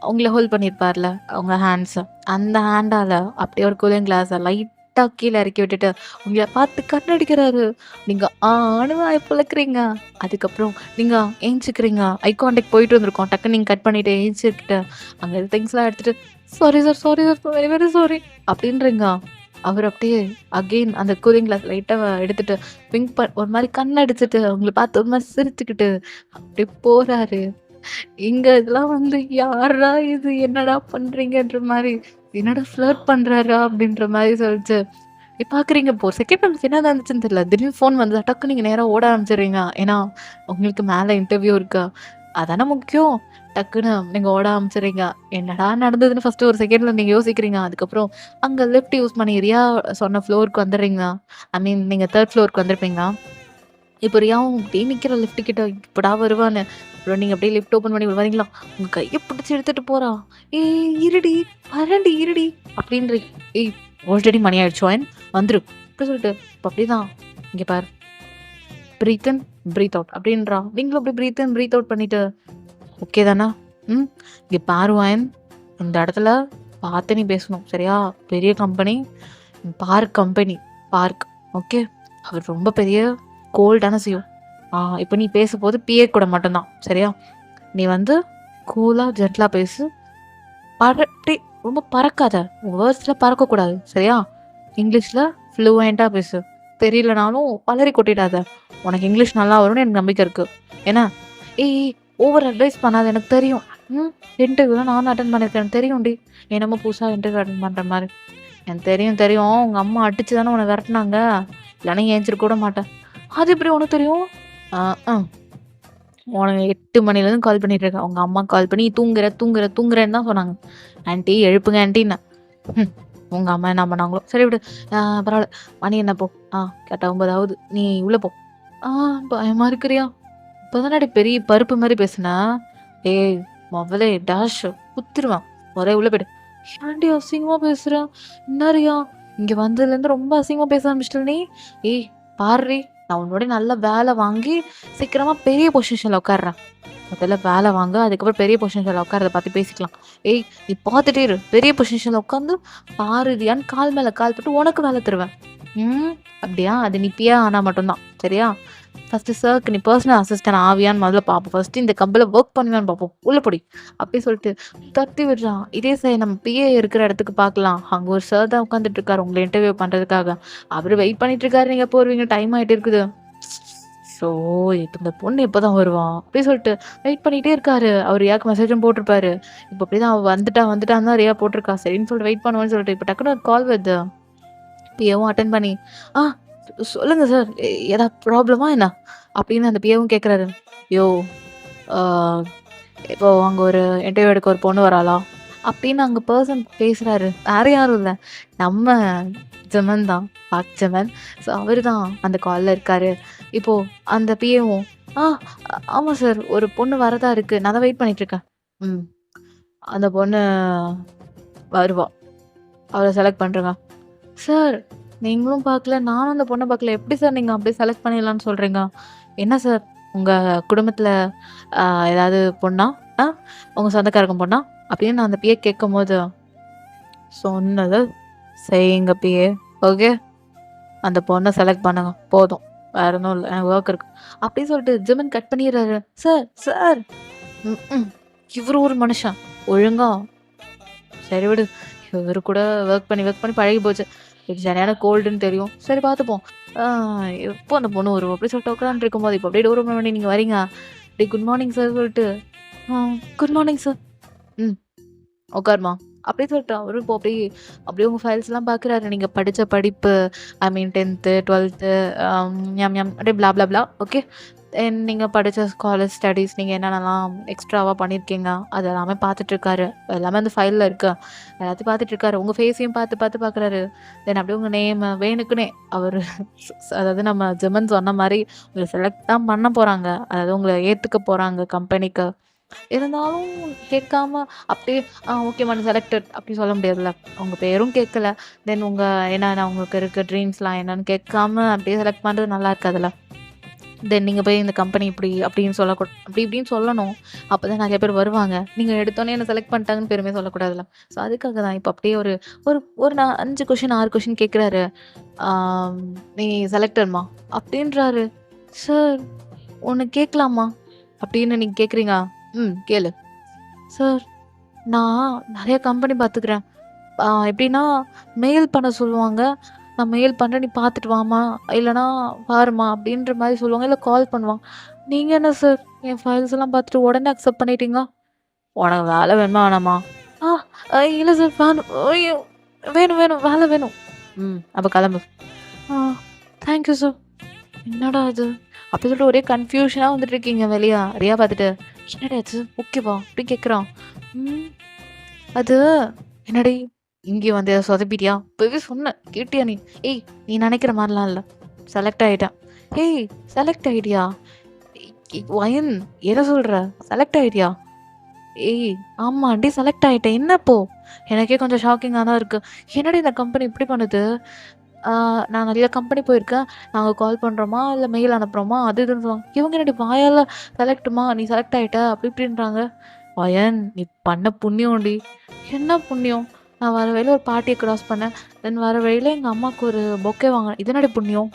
உங்கள ஹோல்ட் பண்ணியிருப்பார்ல, உங்க ஹேண்ட்ஸ. அந்த ஹேண்டால அப்படியே ஒரு கூலிங் கிளாஸ லைட்டா கீழ இறக்கி விட்டுட்டு, உங்கள பார்த்து கண்ணடிக்கிறாரு. நீங்க ஆன்னு வாய பொளக்குறீங்க. அதுக்கப்புறம் நீங்க ஏஞ்சுக்கிறீங்க. ஐ கான்டாக்ட் போயிட்டு இருந்திருக்கும். டக்குன்னு நீங்க கட் பண்ணிட்டு ஏஞ்சுக்கிட்டு, அங்க இருக்க திங்ஸ்லாம் எடுத்துட்டு, "sorry sir, sorry sir, very very sorry" அப்படின்றீங்க. அவரு அப்படியே அகெயின் அந்த கூலிங் கிளாஸ் லைட்டா எடுத்துட்டு, ஒரு மாரி கண்ணடிச்சுட்டு, உங்கள பார்த்து ஒரு மாரி சிரிச்சுக்கிட்டு, அப்படியே போறாரு. இங்க இதெல்லாம் வந்து யார்ரா இது? என்னடா பண்றீங்கன்ற மாரி, என்னடா ஃப்ளர்ட் பண்றாரா? அப்படின்ற மாரி சொல்லிட்டு பார்க்குறீங்க. இப்போ ஒரு செகண்ட் நமக்கு என்ன நடந்துச்சுன்னு தெரியல. திடீர்னு ஃபோன் வந்ததா டக்குனு நீங்க நேரா ஓட ஆரம்பிச்சுடுறீங்க. ஏன்னா, உங்களுக்கு மேல இன்டர்வியூ இருக்கு. அதானே முக்கியம். டக்குனு நீங்க ஓட ஆரம்பிச்சுடுறீங்க. என்னடா நடந்ததுன்னு ஃபர்ஸ்ட்டு ஒரு செகண்ட்ல நீங்க யோசிக்கிறீங்க. அதுக்கப்புறம் அங்க லிஃப்ட் யூஸ் பண்ணி ரியா சொன்ன ஃப்ளோருக்கு வந்துடுறீங்க. ஐ மீன் நீங்க 3 ஃப்ளோருக்கு வந்திருப்பீங்க. இப்போ ரியாவும் அப்படியே நிக்கிறா லிஃப்ட் கிட்ட. எப்படா வருவான்னு. அப்புறம் நீங்க அப்படியே லிஃப்ட் ஓப்பன் பண்ணி வரீங்களா? உங்க கைய பிடிச்சு இழுத்துட்டு போறா. "ஏய் இருடி, வரேன்டி இருடி" அப்படின்றீ. "ஏய் ஆல்ரெடி மணி ஆயிடுச்சு வந்துரு" அப்படி சொல்லிட்டு, இப்ப அப்படிதான். "இங்க பாரு, பிரீத் இன், பிரீத் அவுட்" அப்படின்றா. நீங்களும் அப்படியே பிரீத் இன், பிரீத் அவுட் பண்ணிட்டு, "ஓகே தானே? ம். இங்க பாரு வாயன், இந்த இடத்துல பார்த்து நீ பேசணும். சரியா? பெரிய company. Park company. Park. Okay? அவர் ரொம்ப பெரிய கோல்டான சிஓ. இப்ப நீ பேசப்போது பிஏ கூட மட்டும் தான். சரியா? நீ வந்து கூலா, ஜென்டிலா பேசு. அப்டி ரொம்ப பறக்காத. உன் வேர்ட்ஸ்ல பறக்கக்கூடாது. சரியா? இங்கிலீஷ்ல ஃப்ளூயன்ட்டா பேசு. தெரியலனாலும் பலரி கொட்டிடாத. உனக்கு இங்கிலீஷ் நல்லா வரும்னு எனக்கு நம்பிக்கை இருக்கு. என்ன? ஏய் ஏய் ஓவர் அட்வைஸ் பண்ணாத. எனக்கு தெரியும். ம். இன்டர்வியூலாம் நானும் அட்டெண்ட் பண்ணியிருக்கேன். எனக்கு தெரியும்டி. நீ என்னமோ புதுசா இன்டர்வியூ அட்டெண்ட் பண்ற மாரி. எனக்கு தெரியும் தெரியும். உங்க அம்மா அடிச்சு தானே உன்ன விரட்டுனாங்க. இல்லன்னா ஏஞ்சிருக்க கூட மாட்ட. அது எப்படி உனக்கு தெரியும்? அ, அ. உனக்கு 8 மணிலேருந்து கால் பண்ணிட்டு இருக்கேன். உங்க அம்மா கால் பண்ணி தூங்குறேன்னு தான் சொன்னாங்க. ஆன்டி எழுப்புங்க ஆன்டின்னேன். ம். உங்க அம்மா என்ன பண்ணாங்களோ? சரி விடு. பரவால்ல. மணி என்ன இப்போ? கரெக்ட்டா 9 ஆவுது. நீ உள்ள போ. ஆ பயமா இருக்குறியா? இப்பதானடி பெரிய பருப்பு மாரி பேசுன. ஏய் மொதலே டாஷ் குத்திருவேன். மொதல்ல உள்ள போயிடு. ஏன்டி அசிங்கமா பேசுற? என்ன ரியா? இங்க வந்ததுலேருந்து ரொம்ப அசிங்கமா பேச ஆரம்பிச்சிட்ட நீ. ஏய் பார்ரி, நான் உன்னோட நல்ல வேலை வாங்கி சீக்கிரமா பெரிய பொசிஷன்ல உட்கார்றேன். முதல்ல வேலை வாங்கு. அதுக்கப்புறம் பெரிய பொசிஷன்ல உட்கார்றத பத்தி பேசிக்கலாம். ஏய் நீ பார்த்துட்டே இரு. பெரிய பொசிஷன்ல உட்காந்து பாரு ரியான்னு கால் மேல கால் போட்டு உனக்கு வேலை தருவேன். ம். அப்படியா? அது நீ பிஏ ஆனா மட்டும் தான். சரியா? ஃபர்ஸ்ட்டு சார்க்கு நீ பர்சனல் அசிஸ்டன்ட் ஆவியான்னு முதல்ல பார்ப்போம். ஃபர்ஸ்ட்டு இந்த கம்பெனில ஒர்க் பண்ணுவியான்னு பார்ப்போம். உள்ள போடி. அப்படி சொல்லிட்டு தட்டி விடுறான். இதே சரி நம்ம பிஏ இருக்கிற இடத்துக்கு பார்க்கலாம். அங்க ஒரு சார் தான் உட்காந்துட்டு இருக்காரு உங்கள இன்டர்வியூ பண்றதுக்காக. அவரு வெயிட் பண்ணிட்டு இருக்காரு. நீங்க போருவீங்க. டைம் ஆயிட்டு இருக்குது. ஸோ இப்ப இந்த பொண்ணு எப்பதான் வருவா? அப்படி சொல்லிட்டு வெயிட் பண்ணிட்டே இருக்காரு. அவரு ரியாக்கு மெசேஜும் போட்டிருப்பாரு. இப்ப அப்படிதான் அவ வந்துட்டான்னு தான் ரியா போட்டிருக்கா. சரின்னு சொல்லிட்டு வெயிட் பண்ணுவேன்னு சொல்லிட்டு இப்ப டக்குனு ஒரு கால் வருது. பிஏவும் அட்டெண்ட் பண்ணி, "ஆ சொல்லுங்க சார். ஏதாவது ப்ராப்ளமா என்ன?" அப்படின்னு அந்த பிஏவும் கேட்குறாரு. "யோ! ஆ இப்போ அங்க ஒரு இன்டர்வியூ எடுக்க ஒரு பொண்ணு வராளாம்." அப்படின்னு அங்க பெர்சன் பேசுறாரு. வேற யாரும் இல்ல. நம்ம ஜெமன் தான். பார்க் ஜெமன். ஸோ அவரு தான் அந்த கால்ல இருக்காரு. இப்போ அந்த பிஏவும், "ஆ ஆமா சார். ஒரு பொண்ணு வரதா இருக்கு. நான் தான் வெயிட் பண்ணிட்டு இருக்கேன்." "ம். அந்த பொண்ணு வருவா. அவள செலக்ட் பண்றேங்க." "சார் நீங்களும் பார்க்கல, நானும் அந்த பொண்ண பார்க்கல. எப்படி சார் நீங்க அப்படியே செலக்ட் பண்ணிடலான்னு சொல்றீங்க? என்ன சார் உங்க குடும்பத்தில அ ஏதாவது பொண்ணா? ஆ உங்க சொந்தக்காரங்க பொண்ணா?" அப்படின்னு நான் அந்த பிஏ கேட்கும்போது, "சொன்னத செய்யுங்க பிஏ. ஓகே. அந்த பொண்ண செலக்ட் பண்ணுங்க. போதும். வேற ஒண்ணும் இல்ல. எனக்கு வொர்க் இருக்கு." அப்படின்னு சொல்லிட்டு ஜிமின் கட் பண்ணிடுறாரு. "சார் சார் ம்ஹ்ம். இவரு ஒரு மனுஷன். ஒழுங்கா சரி விடு. இவரு கூட ஒர்க் பண்ணி பழகி போச்சு. இது சரியான கோல்டுன்னு தெரியும். சரி பார்த்துப்போம். ஆ எப்போ அந்த பொண்ணு வரும்?" அப்படி சொல்லிட்டு உட்காந்துட்டுருக்கும்போது, இப்போ அப்படியே டோர் ஓப்பன் பண்ணி "நீங்க வரீங்க?" அப்படி குட் மார்னிங் சார் சொல்லிட்டு, குட் மார்னிங் சார். ம். உட்காருமா." அப்படி சொல்லிட்டு அவரும் இப்போ அப்படியே உங்க ஃபைல்ஸ்லாம் பார்க்குறாரு. நீங்க படிச்ச படிப்பு, ஐ மீன் 10த், 12த் ஞம் ஞம் அப்படியே ப்ளா ப்ளா ப்ளா. ஓகே. தென் நீங்க படிச்ச காலேஜ் ஸ்டடீஸ் நீங்க என்னென்னலாம் எக்ஸ்ட்ராவா பண்ணியிருக்கீங்க, அது எல்லாமே பார்த்துட்டுருக்காரு. எல்லாமே அந்த ஃபைல்ல இருக்கு. எல்லாத்தையும் பார்த்துட்டுருக்காரு. உங்க ஃபேஸையும் பார்க்குறாரு. தென் அப்படியே உங்க நேமு வேணுக்குன்னே அவரு அதாவது நம்ம ஜெமன் சொன்ன மாரி உங்கள செலக்ட் தான் பண்ண போறாங்க. அதாவது உங்கள ஏத்துக்க போறாங்க கம்பெனிக்கு. இருந்தாலும் கேட்காம அப்படியே ஓகேம்மா நீ செலக்டட் அப்படி சொல்ல முடியாதுல்ல. உங்க பேரும் கேட்கல. தென் உங்க என்னென்ன உங்களுக்கு இருக்க ட்ரீம்ஸ்லாம் என்னன்னு கேட்காம அப்படியே செலக்ட் பண்றது நல்லா இருக்காதுல்ல. தென் நீங்க போய் இந்த கம்பெனி இப்படி அப்படின்னு அப்படி இப்படின்னு சொல்லணும். அப்பதான் நெறைய பேர் வருவாங்க. நீங்க எடுத்தோனே என்ன செலக்ட் பண்ணிட்டாங்கன்னு பெருமையா சொல்லக்கூடாதுல்ல. ஸோ அதுக்காக தான் இப்ப அப்படியே ஒரு ஒரு ஒரு 5 கொஸ்டின் 6 கொஸ்டின் கேட்குறாரு. ஆம் "நீ செலக்டட்மா" அப்படின்றாரு. "சார் ஒண்ணு கேட்கலாமா?" அப்படின்னு நீங்க கேட்குறீங்க. ம் கேளு. "சார் நான் நெறைய கம்பெனி பார்த்துக்கிறேன். எப்படின்னா மெயில் பண்ண சொல்லுவாங்க. நான் மெயில் பண்றேன் நீ பார்த்துட்டு வாம்மா, இல்லன்னா பாரும்மா அப்படின்ற மாரி சொல்லுவாங்க. இல்ல கால் பண்ணுவாங்க. நீங்க என்ன சார் என் ஃபைல்ஸ் எல்லாம் பார்த்துட்டு உடனே அக்செப்ட் பண்ணிட்டீங்க? உனக்கு வேலை வேணுமா வேணாமா? ஆ இல்ல சார் வேணும். ஐயோ! வேணும் வேணும் வேலை வேணும். ம் அப்ப கிளம்பு. ஆ தேங்க் யூ சார். என்னடா இது? அப்படி சொல்லிட்டு ஒரே கன்ஃப்யூஷனா வந்துட்டு இருக்கீங்க வெளிய. ரியா பார்த்துட்டு, "என்னடி ஆச்சு? ஓகேவா?" அப்படின்னு கேட்குறான். ம். அது என்னடி இங்கேயும் வந்து ஏதாவது சொதப்பிட்டியா? அப்பவே சொன்னேன். கேட்டியா நீ? ஏய்! நீ நெனைக்கிற மாரிலாம் இல்ல. செலக்ட் ஆயிட்டேன். ஏய்! செலக்ட் ஆயிட்டியா? வயன் என்ன சொல்ற? செலக்ட் ஆயிட்டியா? ஏய்! ஆமாண்டி செலக்ட் ஆயிட்டேன். என்ன இப்போ? எனக்கே கொஞ்சம் ஷாக்கிங்கா தான் இருக்கு. என்னடி இந்த கம்பெனி இப்படி பண்ணுது? ஆ நான் நெறைய கம்பெனி போயிருக்கேன். நாங்க கால் பண்றோமா, இல்ல மெயில் அனுப்புறோமா, அது இதுன்னு சொல்லுவாங்க. இவங்க என்னடி வாயால செலக்ட்மா நீ செலக்ட் ஆயிட்ட அப்படி இப்படின்றாங்க. வயன் நீ பண்ண புண்ணியம்டி. என்ன புண்ணியம்? நான் வர வழியில ஒரு பாட்டிய கிராஸ் பண்ணேன். தென் வர வழியில எங்க அம்மாவுக்கு ஒரு பொக்கே வாங்குனேன். இது என்னடி புண்ணியம்?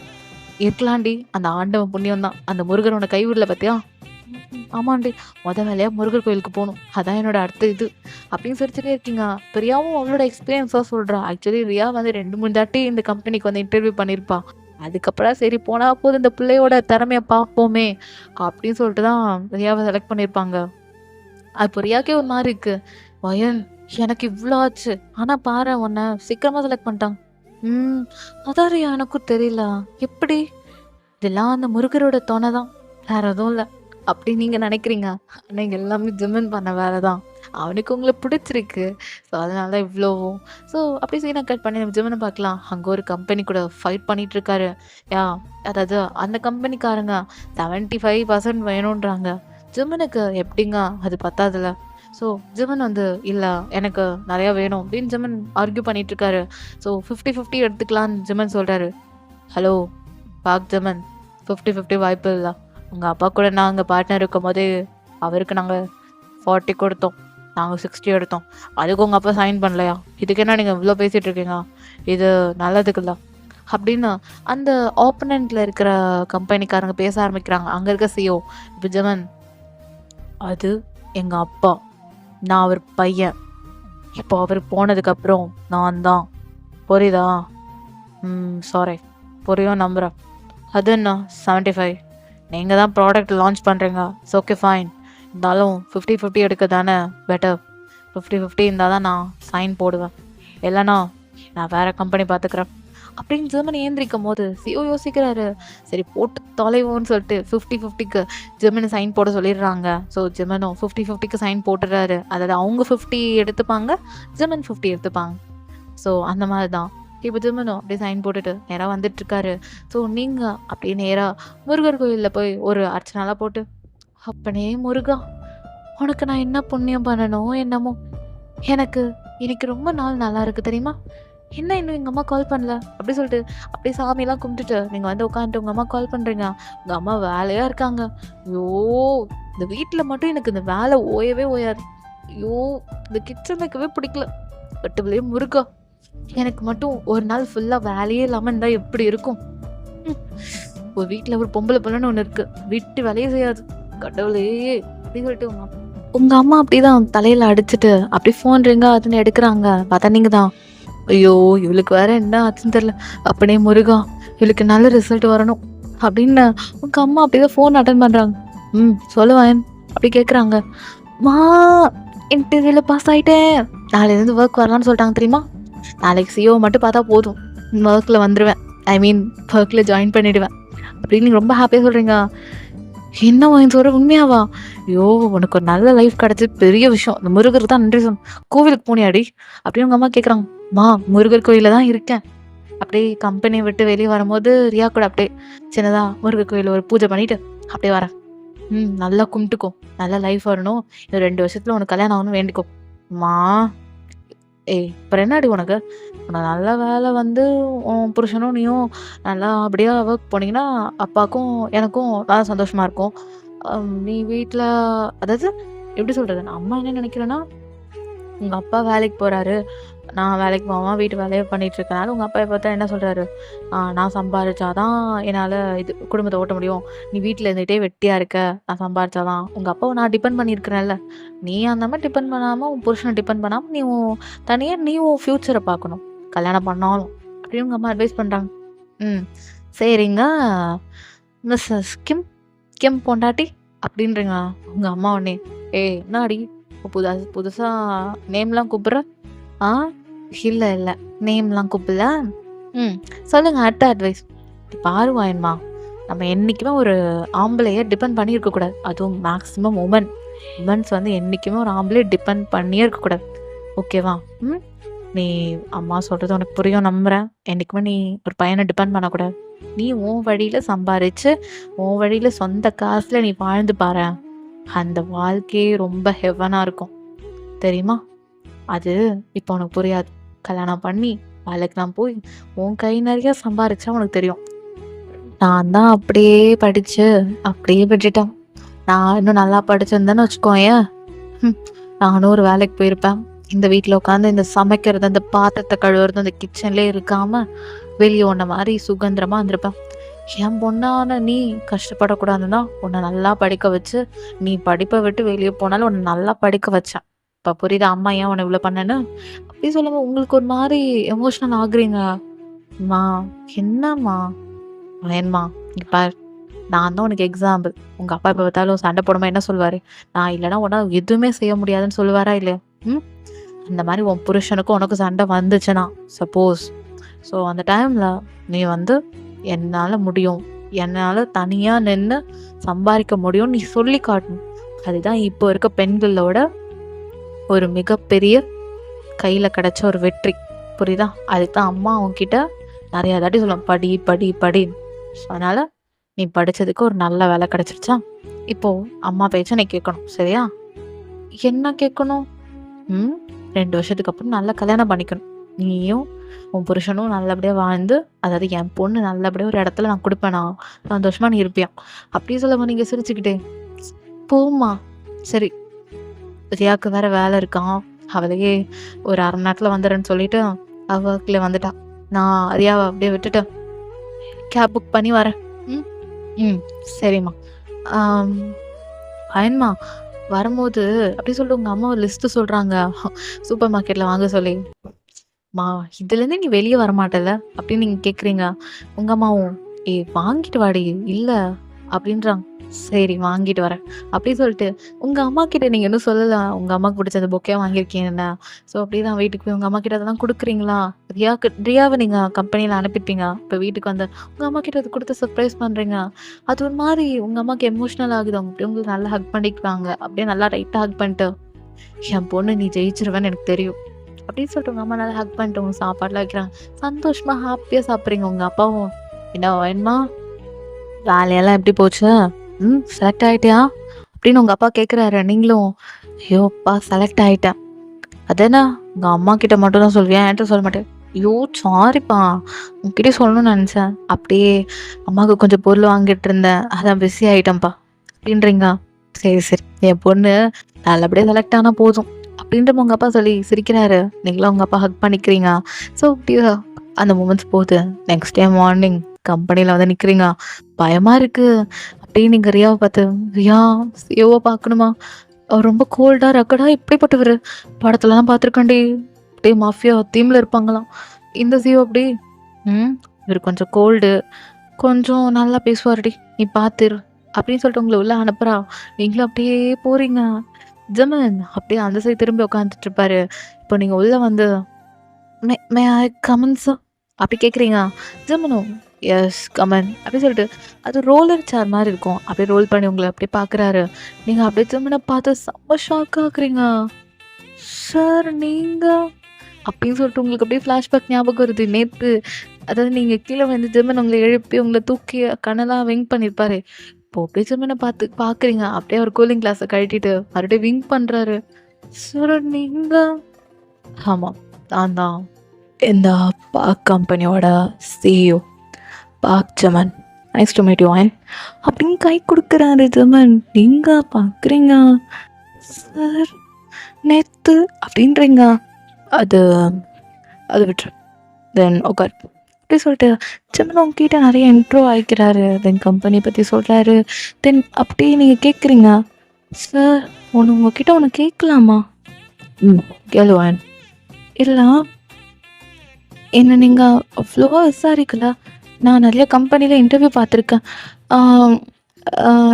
இருக்கலாம்டி. அந்த ஆண்டவன் புண்ணியம் தான். அந்த முருகன் உன்ன கைவிடல பாத்தியா? ஆமாண்டி. வேலையா முருகர் கோயிலுக்கு போணும். அதான் என்னோட அடுத்த இது. அப்படின்னு சிரிச்சுட்டே இருக்கீங்க. பிரியாவும் அவளோட எக்ஸ்பீரியன்ஸா சொல்றா. ஆக்சுவலி ரியா வந்து 2, 3 தாட்டி இந்த கம்பெனிக்கு வந்து இன்டர்வியூ பண்ணியிருப்பா. அதுக்கப்புறம் சரி போனா போது இந்த பிள்ளையோட திறமைய பார்ப்போமே! அப்படின்னு சொல்லிட்டு தான் ரியாவ செலக்ட் பண்ணியிருப்பாங்க. அப்போ ரியாக்கே ஒரு மாரி இருக்கு. வயன் எனக்கு இவ்ளோ ஆச்சு. ஆனா பாரேன் உன்ன சீக்கிரமா செலக்ட் பண்ணிட்டாங்க. ம். அதான் ரியா எனக்கும் தெரியல. எப்படி? இதெல்லாம் அந்த முருகரோட தொணை தான். வேற எதுவும் இல்ல. அப்படி நீங்க நினைக்கிறீங்க. ஆனா இங்க எல்லாமே ஜிமின் பண்ண வேலை தான். அவனுக்கு உங்கள பிடிச்சிருக்கு. ஸோ அதனால தான் இவ்ளோவும். ஸோ அப்படியே சீன கட் பண்ணி நம்ம ஜிமின பார்க்கலாம். அங்க ஒரு கம்பெனி கூட ஃபைட் பண்ணிட்டு இருக்காரு. யா அதாவது அந்த கம்பெனிக்காரங்க 75% வேணுன்றாங்க. ஜிமினுக்கு எப்படிங்க அது பத்தாதுல்ல. ஸோ ஜிமின் வந்து இல்ல எனக்கு நெறையா வேணும் அப்படின்னு ஜிமின் ஆர்க்யூ பண்ணிட்டு இருக்காரு. ஸோ 50, 50 எடுத்துக்கலான்னு ஜிமின் சொல்றாரு. ஹலோ பார்க் ஜமன் 50, 50 வாய்ப்பு இல்ல. உங்க அப்பா கூட நாங்க பார்ட்னர் இருக்கும்போதே அவருக்கு நாங்க 40 கொடுத்தோம். நாங்க 60 எடுத்தோம். அதுக்கு உங்க அப்பா சைன் பண்ணலையா? இதுக்கு என்ன நீங்க இவ்ளோ பேசிட்டு இருக்கீங்க? இது நல்லதுக்கு இல்ல. அப்படின்னு அந்த ஆப்போனன்ட்ல இருக்கிற கம்பெனிக்காரங்க பேச ஆரம்பிக்கிறாங்க. அங்க இருக்க சிஇஓ விஜமன் அது எங்க அப்பா. நான் அவர் பையன். இப்போ அவர் போனதுக்கப்புறம் நான் தான். புரியுதா? சாரி. புரியும் நம்புறேன். அது என்ன 75 நீங்க தான் ப்ராடக்ட் லான்ச் பண்றீங்க. It's okay fine. இருந்தாலும் 50, 50 எடுக்க தானே பெட்டர். 50, 50 இருந்தா தான் நான் சைன் போடுவேன். இல்லைனா நான் வேற கம்பெனி பார்த்துக்கிறேன். அப்படின்னு ஜெர்மன் ஏந்திரிக்கும்போது சிஓ யோசிக்கிறாரு. சரி போட்டு தொலைவோன்னு சொல்லிட்டு 50-50க்கு ஜெர்மனி சைன் போட சொல்லிடுறாங்க. ஸோ ஜெர்மனும் 50-50க்கு சைன் போட்டுறாரு. அதாவது அவங்க 50 எடுத்துப்பாங்க, ஜெர்மன் 50 எடுத்துப்பாங்க. ஸோ அந்த மாதிரி தான். இப்போ ஜெர்மனும் அப்படியே சைன் போட்டுட்டு நேரா வந்துட்டுருக்காரு. ஸோ நீங்க அப்படியே நேரா முருகர் கோயில்ல போய் ஒரு அர்ச்சனைலாம் போட்டு, "அப்பனே முருகா! உனக்கு நான் என்ன புண்ணியம் பண்ணனோ என்னமோ! எனக்கு இன்னைக்கு ரொம்ப நாள் நல்லா இருக்கு தெரியுமா? என்ன இன்னும் எங்க அம்மா கால் பண்ணல?" அப்படி சொல்லிட்டு அப்படியே சாமிலாம் கும்பிட்டுட்டு நீங்க வந்து உட்காந்துட்டு உங்க அம்மா கால் பண்றீங்க. உங்க அம்மா வேலையா இருக்காங்க. ஐயோ! இந்த வீட்ல மட்டும் எனக்கு இந்த வேலை ஓயவே ஓயாது. ஐயோ! இந்த கிச்சன் வைக்கவே பிடிக்கல. "கடவுளே முருகா! எனக்கு மட்டும் ஒரு நாள் ஃபுல்லா வேலையே இல்லாம இருந்தா எப்படி இருக்கும்? ம். ஒரு வீட்ல ஒரு பொம்பளை புள்ளன்னு ஒண்ணு இருக்கு. வீட்டு வேலையே செய்யாது. கடவுளே!" அப்படின்னு சொல்லிட்டு உங்க அம்மா அப்படிதான் தலையில அடிச்சுட்டு அப்படியே ஃபோன் ரிங் ஆகுதுன்னு எடுக்குறாங்க. பார்த்தா நீங்க தான். ஐயோ! இவளுக்கு வேற என்ன ஆச்சுன்னு தெரியல. "அப்பனே முருகா! இவளுக்கு நல்ல ரிசல்ட் வரணும்." அப்படின்னு உங்க அம்மா அப்படியே ஃபோன் அட்டெண்ட் பண்றாங்க. சொல்லுவேன் அப்படி கேட்குறாங்க. "மா இன்டர்வியூல பாஸ் ஆயிட்டேன். நாளையிலேருந்து ஒர்க் வரலான்னு சொல்லிட்டாங்க தெரியுமா? நாளைக்கு சிஓ மட்டும் பார்த்தா போதும். ஒர்க்ல வந்துருவேன். ஐ மீன் ஒர்க்ல ஜாயின் பண்ணிடுவேன்." அப்படின்னு நீங்க ரொம்ப ஹாப்பியா சொல்றீங்க. "என்ன வாங்கி சொல்ற உண்மையாவா? ஐயோ! உனக்கு ஒரு நல்ல லைஃப் கிடைச்சது பெரிய விஷயம். அந்த முருகருக்கு தான் நன்றி சொல்லணும். கோவிலுக்கு போனியாடி?" அப்படின்னு உங்க அம்மா கேட்குறாங்க. "மா முருகர் கோயில்ல தான் இருக்கேன்." அப்படியே கம்பெனிய விட்டு வெளிய வரும்போது ரியா கூட அப்படியே சின்னதா முருகர் கோயில்ல ஒரு பூஜை பண்ணிட்டு அப்படியே வரேன். நல்லா கும்பிட்டுக்கோ. நல்ல லைஃப் வரணும். இன்னும் 2 வருஷத்துல உனக்கு கல்யாணம் ஆகணும்னு வேண்டிக்கோ. "அம்மா, ஏய் அப்புறம் என்னடி உனக்கு? உனக்கு நல்ல வேலை வந்து உன் புருஷனும் நீயும் நல்லா அப்படியே ஒர்க் போனீங்கன்னா, அப்பாக்கும் எனக்கும் நல்லா சந்தோஷமா இருக்கும். நீ வீட்ல அதாவது எப்படி சொல்றது? நான் அம்மா என்ன நினைக்கிறேன்னா, உங்க அப்பா வேலைக்கு போறாரு. நான் வேலைக்கு போகாம வீட்டு வேலையே பண்ணிட்டு இருக்கனால, உங்க அப்பா பார்த்தா என்ன சொல்றாரு? நான் சம்பாரிச்சா தான் என்னால இது குடும்பத்த ஓட்ட முடியும். நீ வீட்ல இருந்துட்டே வெட்டியா இருக்க. நான் சம்பாரிச்சா தான்." உங்க அப்பாவ நான் டிபெண்ட் பண்ணியிருக்கிறேன்ல. நீ அந்த மாரி டிபெண்ட் பண்ணாம, உன் புருஷன டிபெண்ட் பண்ணாம, நீ தனியா நீ உன் ஃப்யூச்சர பார்க்கணும். கல்யாணம் பண்ணாலும். அப்படின்னு உங்க அம்மா அட்வைஸ் பண்றாங்க. ம். சரிங்க மிஸ்ஸஸ் கிம், கிம் பொண்டாட்டி அப்படின்றீங்க. உங்க அம்மா உடனே, "ஏய் என்னாடி புதுசா நேம்லாம் கூப்பிடுற?" "ஆ இல்ல, இல்ல. நேம்லாம் கூப்பிடல. ம். சொல்லுங்க அடுத்த அட்வைஸ்." பாரு வாயன்மா, நம்ம என்னைக்குமே ஒரு ஆம்பளைய டிபெண்ட் பண்ணி இருக்கக்கூடாது. அதுவும் மேக்ஸிமம் உமன்ஸ் வந்து என்னைக்குமே ஒரு ஆம்பளைய டிபெண்ட் பண்ணியே இருக்கக்கூடாது. ஓகேவா? ம். நீ அம்மா சொல்றது உனக்கு புரியும் நம்புறேன். என்னைக்குமே நீ ஒரு பையன டிபெண்ட் பண்ணக்கூடாது. நீ உன் வழியில சம்பாரிச்சு, உன் வழியில சொந்த காசுல நீ வாழ்ந்து பாரேன். அந்த வாழ்க்கையே ரொம்ப ஹெவனா இருக்கும். தெரியுமா? அது இப்போ உனக்கு புரியாது. கல்யாணம் பண்ணி, வேலைக்கெல்லாம் போய், உன் கை நெறைய சம்பாரிச்சா உனக்கு தெரியும். நான் தான் அப்படியே படிச்சு, அப்படியே விட்டுட்டேன். நான் இன்னும் நல்லா படிச்சிருந்தேன்னு வச்சுக்கோயேன், ம் நானும் ஒரு வேலைக்கு போயிருப்பேன். இந்த வீட்ல உட்காந்து இந்த சமைக்கிறது, அந்த பாத்திரத்த கழுவுறது, அந்த கிச்சன்லயே இருக்காம, வெளிய உன்ன மாரி சுதந்திரமா இருந்திருப்பேன். என் பொண்ணான நீ கஷ்டப்படக்கூடாதுன்னு தான் உன்ன நல்லா படிக்க வச்சு, நீ படிப்ப விட்டு வெளிய போனாலும் உன்ன நல்லா படிக்க வச்சேன். இப்ப புரியுதா அம்மா ஏன் உன்ன இவ்ளோ பண்ணேன்னு? அப்படி சொல்லும்போது உங்களுக்கு ஒரு மாரி எமோஷனல் ஆகுறீங்க. "அம்மா, என்னம்மா?" "ஏன்ம்மா, இங்க பாரு. நான் தான் உனக்கு எக்ஸாம்பிள். உங்க அப்பா எப்ப பார்த்தாலும் சண்டை போடும்போது என்ன சொல்லுவாரு? நான் இல்லன்னா உன்னால எதுவுமே செய்ய முடியாதுன்னு சொல்லுவாரா இல்லையா? ம். அந்த மாரி உன் புருஷனுக்கும் உனக்கும் சண்டை வந்துச்சுன்னா, சப்போஸ் அந்த டைம்ல நீ வந்து என்னால முடியும். என்னால தனியா நின்னு சம்பாரிக்க முடியும்னு நீ சொல்லி காட்டணும். அதுதான் இப்போ இருக்க பெண்களோட ஒரு மிகப்பெரிய கையில கிடைச்ச ஒரு வெற்றி. புரியுதா? அதுக்கு தான் அம்மா உன்கிட்ட நெறைய தாட்டி சொல்லுவேன். படி, படி, படின்னு. அதனால நீ படிச்சதுக்கு ஒரு நல்ல வேலை கிடைச்சிருச்சா? இப்போ அம்மா பேச்ச நீ கேட்கணும். சரியா? என்ன கேட்கணும்? 2 வருஷத்துக்கு அப்புறம் நல்லா கல்யாணம் பண்ணிக்கணும். நீயும் உன் புருஷனும் நல்லபடியா வாழ்ந்து, அதாவது என் பொண்ணு நல்லபடியா ஒரு இடத்துல நான் குடுப்பேனா, சந்தோஷமா நீ இருப்பியாம். அப்படி சொல்லும்போது நீங்க சிரிச்சுக்கிட்டே, "போம்மா. சரி." ரியாக்கு வேற வேலை இருக்காம். அவளையே ஒரு 1/2 மணி நேரத்துல வந்துடுறேன்னு சொல்லிட்டு, அவ ஒர்க்ல வந்துட்டா. நான் ரியாவ அப்படியே விட்டுட்டு, கேப் புக் பண்ணி வரேன். ம். ம். சரிம்மா. ஆம். அயன்மா வரும்போது அப்படி சொல்லிட்டு உங்க அம்மா ஒரு லிஸ்ட் சொல்றாங்க. சூப்பர் மார்க்கெட்ல வாங்க சொல்லி. "மா இதுலேருந்து நீ வெளிய வரமாட்டல்ல?" அப்படின்னு நீங்க கேட்குறீங்க. உங்க அம்மாவும், "ஏய் வாங்கிட்டு வாடி." "இல்ல அப்படின்றாங்க. சரி வாங்கிட்டு வரேன். அப்படி சொல்லிட்டு, உங்க அம்மாகிட்ட நீங்க இன்னும் சொல்லல. உங்க அம்மாக்கு பிடிச்ச அந்த பொக்கே வாங்கியிருக்கீங்கன்னு. ஸோ அப்படிதான் வீட்டுக்கு போய் உங்க அம்மாகிட்ட அதெல்லாம் குடுக்குறீங்களா? ரியாவ நீங்க கம்பெனில அனுப்பியிருப்பீங்க. இப்ப வீட்டுக்கு வந்து உங்க அம்மாகிட்ட அத குடுத்து சர்ப்ரைஸ் பண்றீங்க. அது ஒரு மாரி உங்க அம்மாக்கு எமோஷனல் ஆகுது. அவங்க அப்படியே உங்கள நல்லா ஹக் பண்ணிக்கிறாங்க. அப்படியே நல்லா டைட்டா ஹக் பண்ணிட்டு, "என் பொண்ணு நீ ஜெயிச்சுருவேன்னு எனக்கு தெரியும்." அப்படின்னு சொல்லிட்டு உங்க அம்மா நல்லா ஹக் பண்ணிட்டு உங்களுக்கு சாப்பாடுலாம் வைக்கிறாங்க. சந்தோஷமா ஹாப்பியா சாப்பிடுறீங்க. உங்க அப்பாவும், "என்ன வேணுமா? வேலையெல்லாம் எப்படி போச்சு? செலக்ட் ஆயிட்டியா?" அப்படின்னு உங்க அப்பா கேட்குறாரு. நீங்களும், "ஐயோ! அப்பா செலக்ட் ஆயிட்டேன்." "அதென்ன உங்க அம்மாகிட்ட மட்டும் தான் சொல்வியா? என்ட்ட சொல்ல மாட்டியா?" "ஐயோ! சாரிப்பா. உன்கிட்டயும் சொல்லணும்னு நெனச்சேன். அப்படியே அம்மாவுக்கு கொஞ்சம் பொருள் வாங்கிட்டு இருந்தேன். அதான் பிஸி ஆயிட்டேன்ப்பா." அப்படின்றீங்களா? "சரி, சரி. என் பொண்ணு நல்லபடியா செலக்ட் ஆனா போதும்." அப்படின்ற உங்க அப்பா சொல்லி சிரிக்கிறாரு. நீங்களும் உங்க அப்பா ஹக் பண்ணிக்கிறீங்க. ஸோ அப்படியே அந்த மொமெண்ட்ஸ் போகுது. நெக்ஸ்ட் டே மார்னிங் கம்பெனில வந்து நிக்கிறீங்க. பயமா இருக்கு. அப்படியே நீங்க ரியாவ பார்த்து, "ரியா, சியோவ பார்க்கணுமா? அவர் ரொம்ப கோல்டா, ரக்கடா இப்படிப்பட்டவரு. படத்துலலாம் பார்த்துருக்கேன்டி. அப்படியே மாஃபியா தீம்ல இருப்பாங்களாம். இந்த சிஓ அப்படி, ம் இவரு கொஞ்சம் கோல்டு. கொஞ்சம் நல்லா பேசுவாருடி. நீ பார்த்து இரு." அப்படின்னு சொல்லிட்டு உங்கள உள்ள அனுப்புறா. நீங்களும் அப்படியே போறீங்க. ஜெமன் அப்படியே அந்த சைடு திரும்பி உட்காந்துட்டு இருப்பாரு. இப்போ நீங்க உள்ள வந்து, மே ஐ கம் இன் சார்?" அப்படி கேட்குறீங்க. ஜெமினும், "எஸ் கம் இன்" அப்படி சொல்லிட்டு அது ரோலர் சேர் மாரி இருக்கும். அப்படியே ரோல் பண்ணி உங்கள அப்படியே பார்க்குறாரு. நீங்க அப்படியே ஜெமின பார்த்து செம்ம ஷாக் ஆகுறீங்க. "சார் நீங்க?" அப்படின்னு சொல்லிட்டு உங்களுக்கு அப்படியே ஃப்ளாஷ்பேக் ஞாபகம் வருது. நேத்து அதாவது நீங்க கீழ வந்து ஜெமின் உங்கள எழுப்பி உங்கள தூக்கி கண்ணெல்லாம் விங்க் பண்ணியிருப்பாரு. இப்போ அப்படியே ஜெமின பார்க்குறீங்க. அப்படியே அவர் கூலிங் கிளாஸ கழட்டிட்டு மறுபடியும் விங்க் பண்றாரு. "சார் நீங்க?" "ஆமா, நான் தான் இந்த பார்க் கம்பெனியோட சிஇஓ பார்க் ஜெமன். நைஸ் டு மீட் யூ அயன்." அப்படின்னு கை குடுக்குறாரு ஜெமன். நீங்க பார்க்குறீங்க. "சார் நேத்து" அப்படின்றீங்க. அது அது விட்டுரு. தென் உட்கார். அப்படி சொல்லிட்டு ஜெமின் உங்ககிட்ட நெறைய இன்ட்ரோ ஆயிக்கிறாரு. தென் கம்பெனி பத்தி சொல்றாரு. தென் அப்படியே நீங்க கேட்குறீங்க. "சார் உங்ககிட்ட ஒண்ணு கேட்கலாமா?" கேளு அயன்." "இல்ல, என்ன நீங்க அவ்வளவா விசாரிக்கல. நான் நெறைய கம்பெனில இன்டர்வியூ பார்த்துருக்கேன். ஆம்,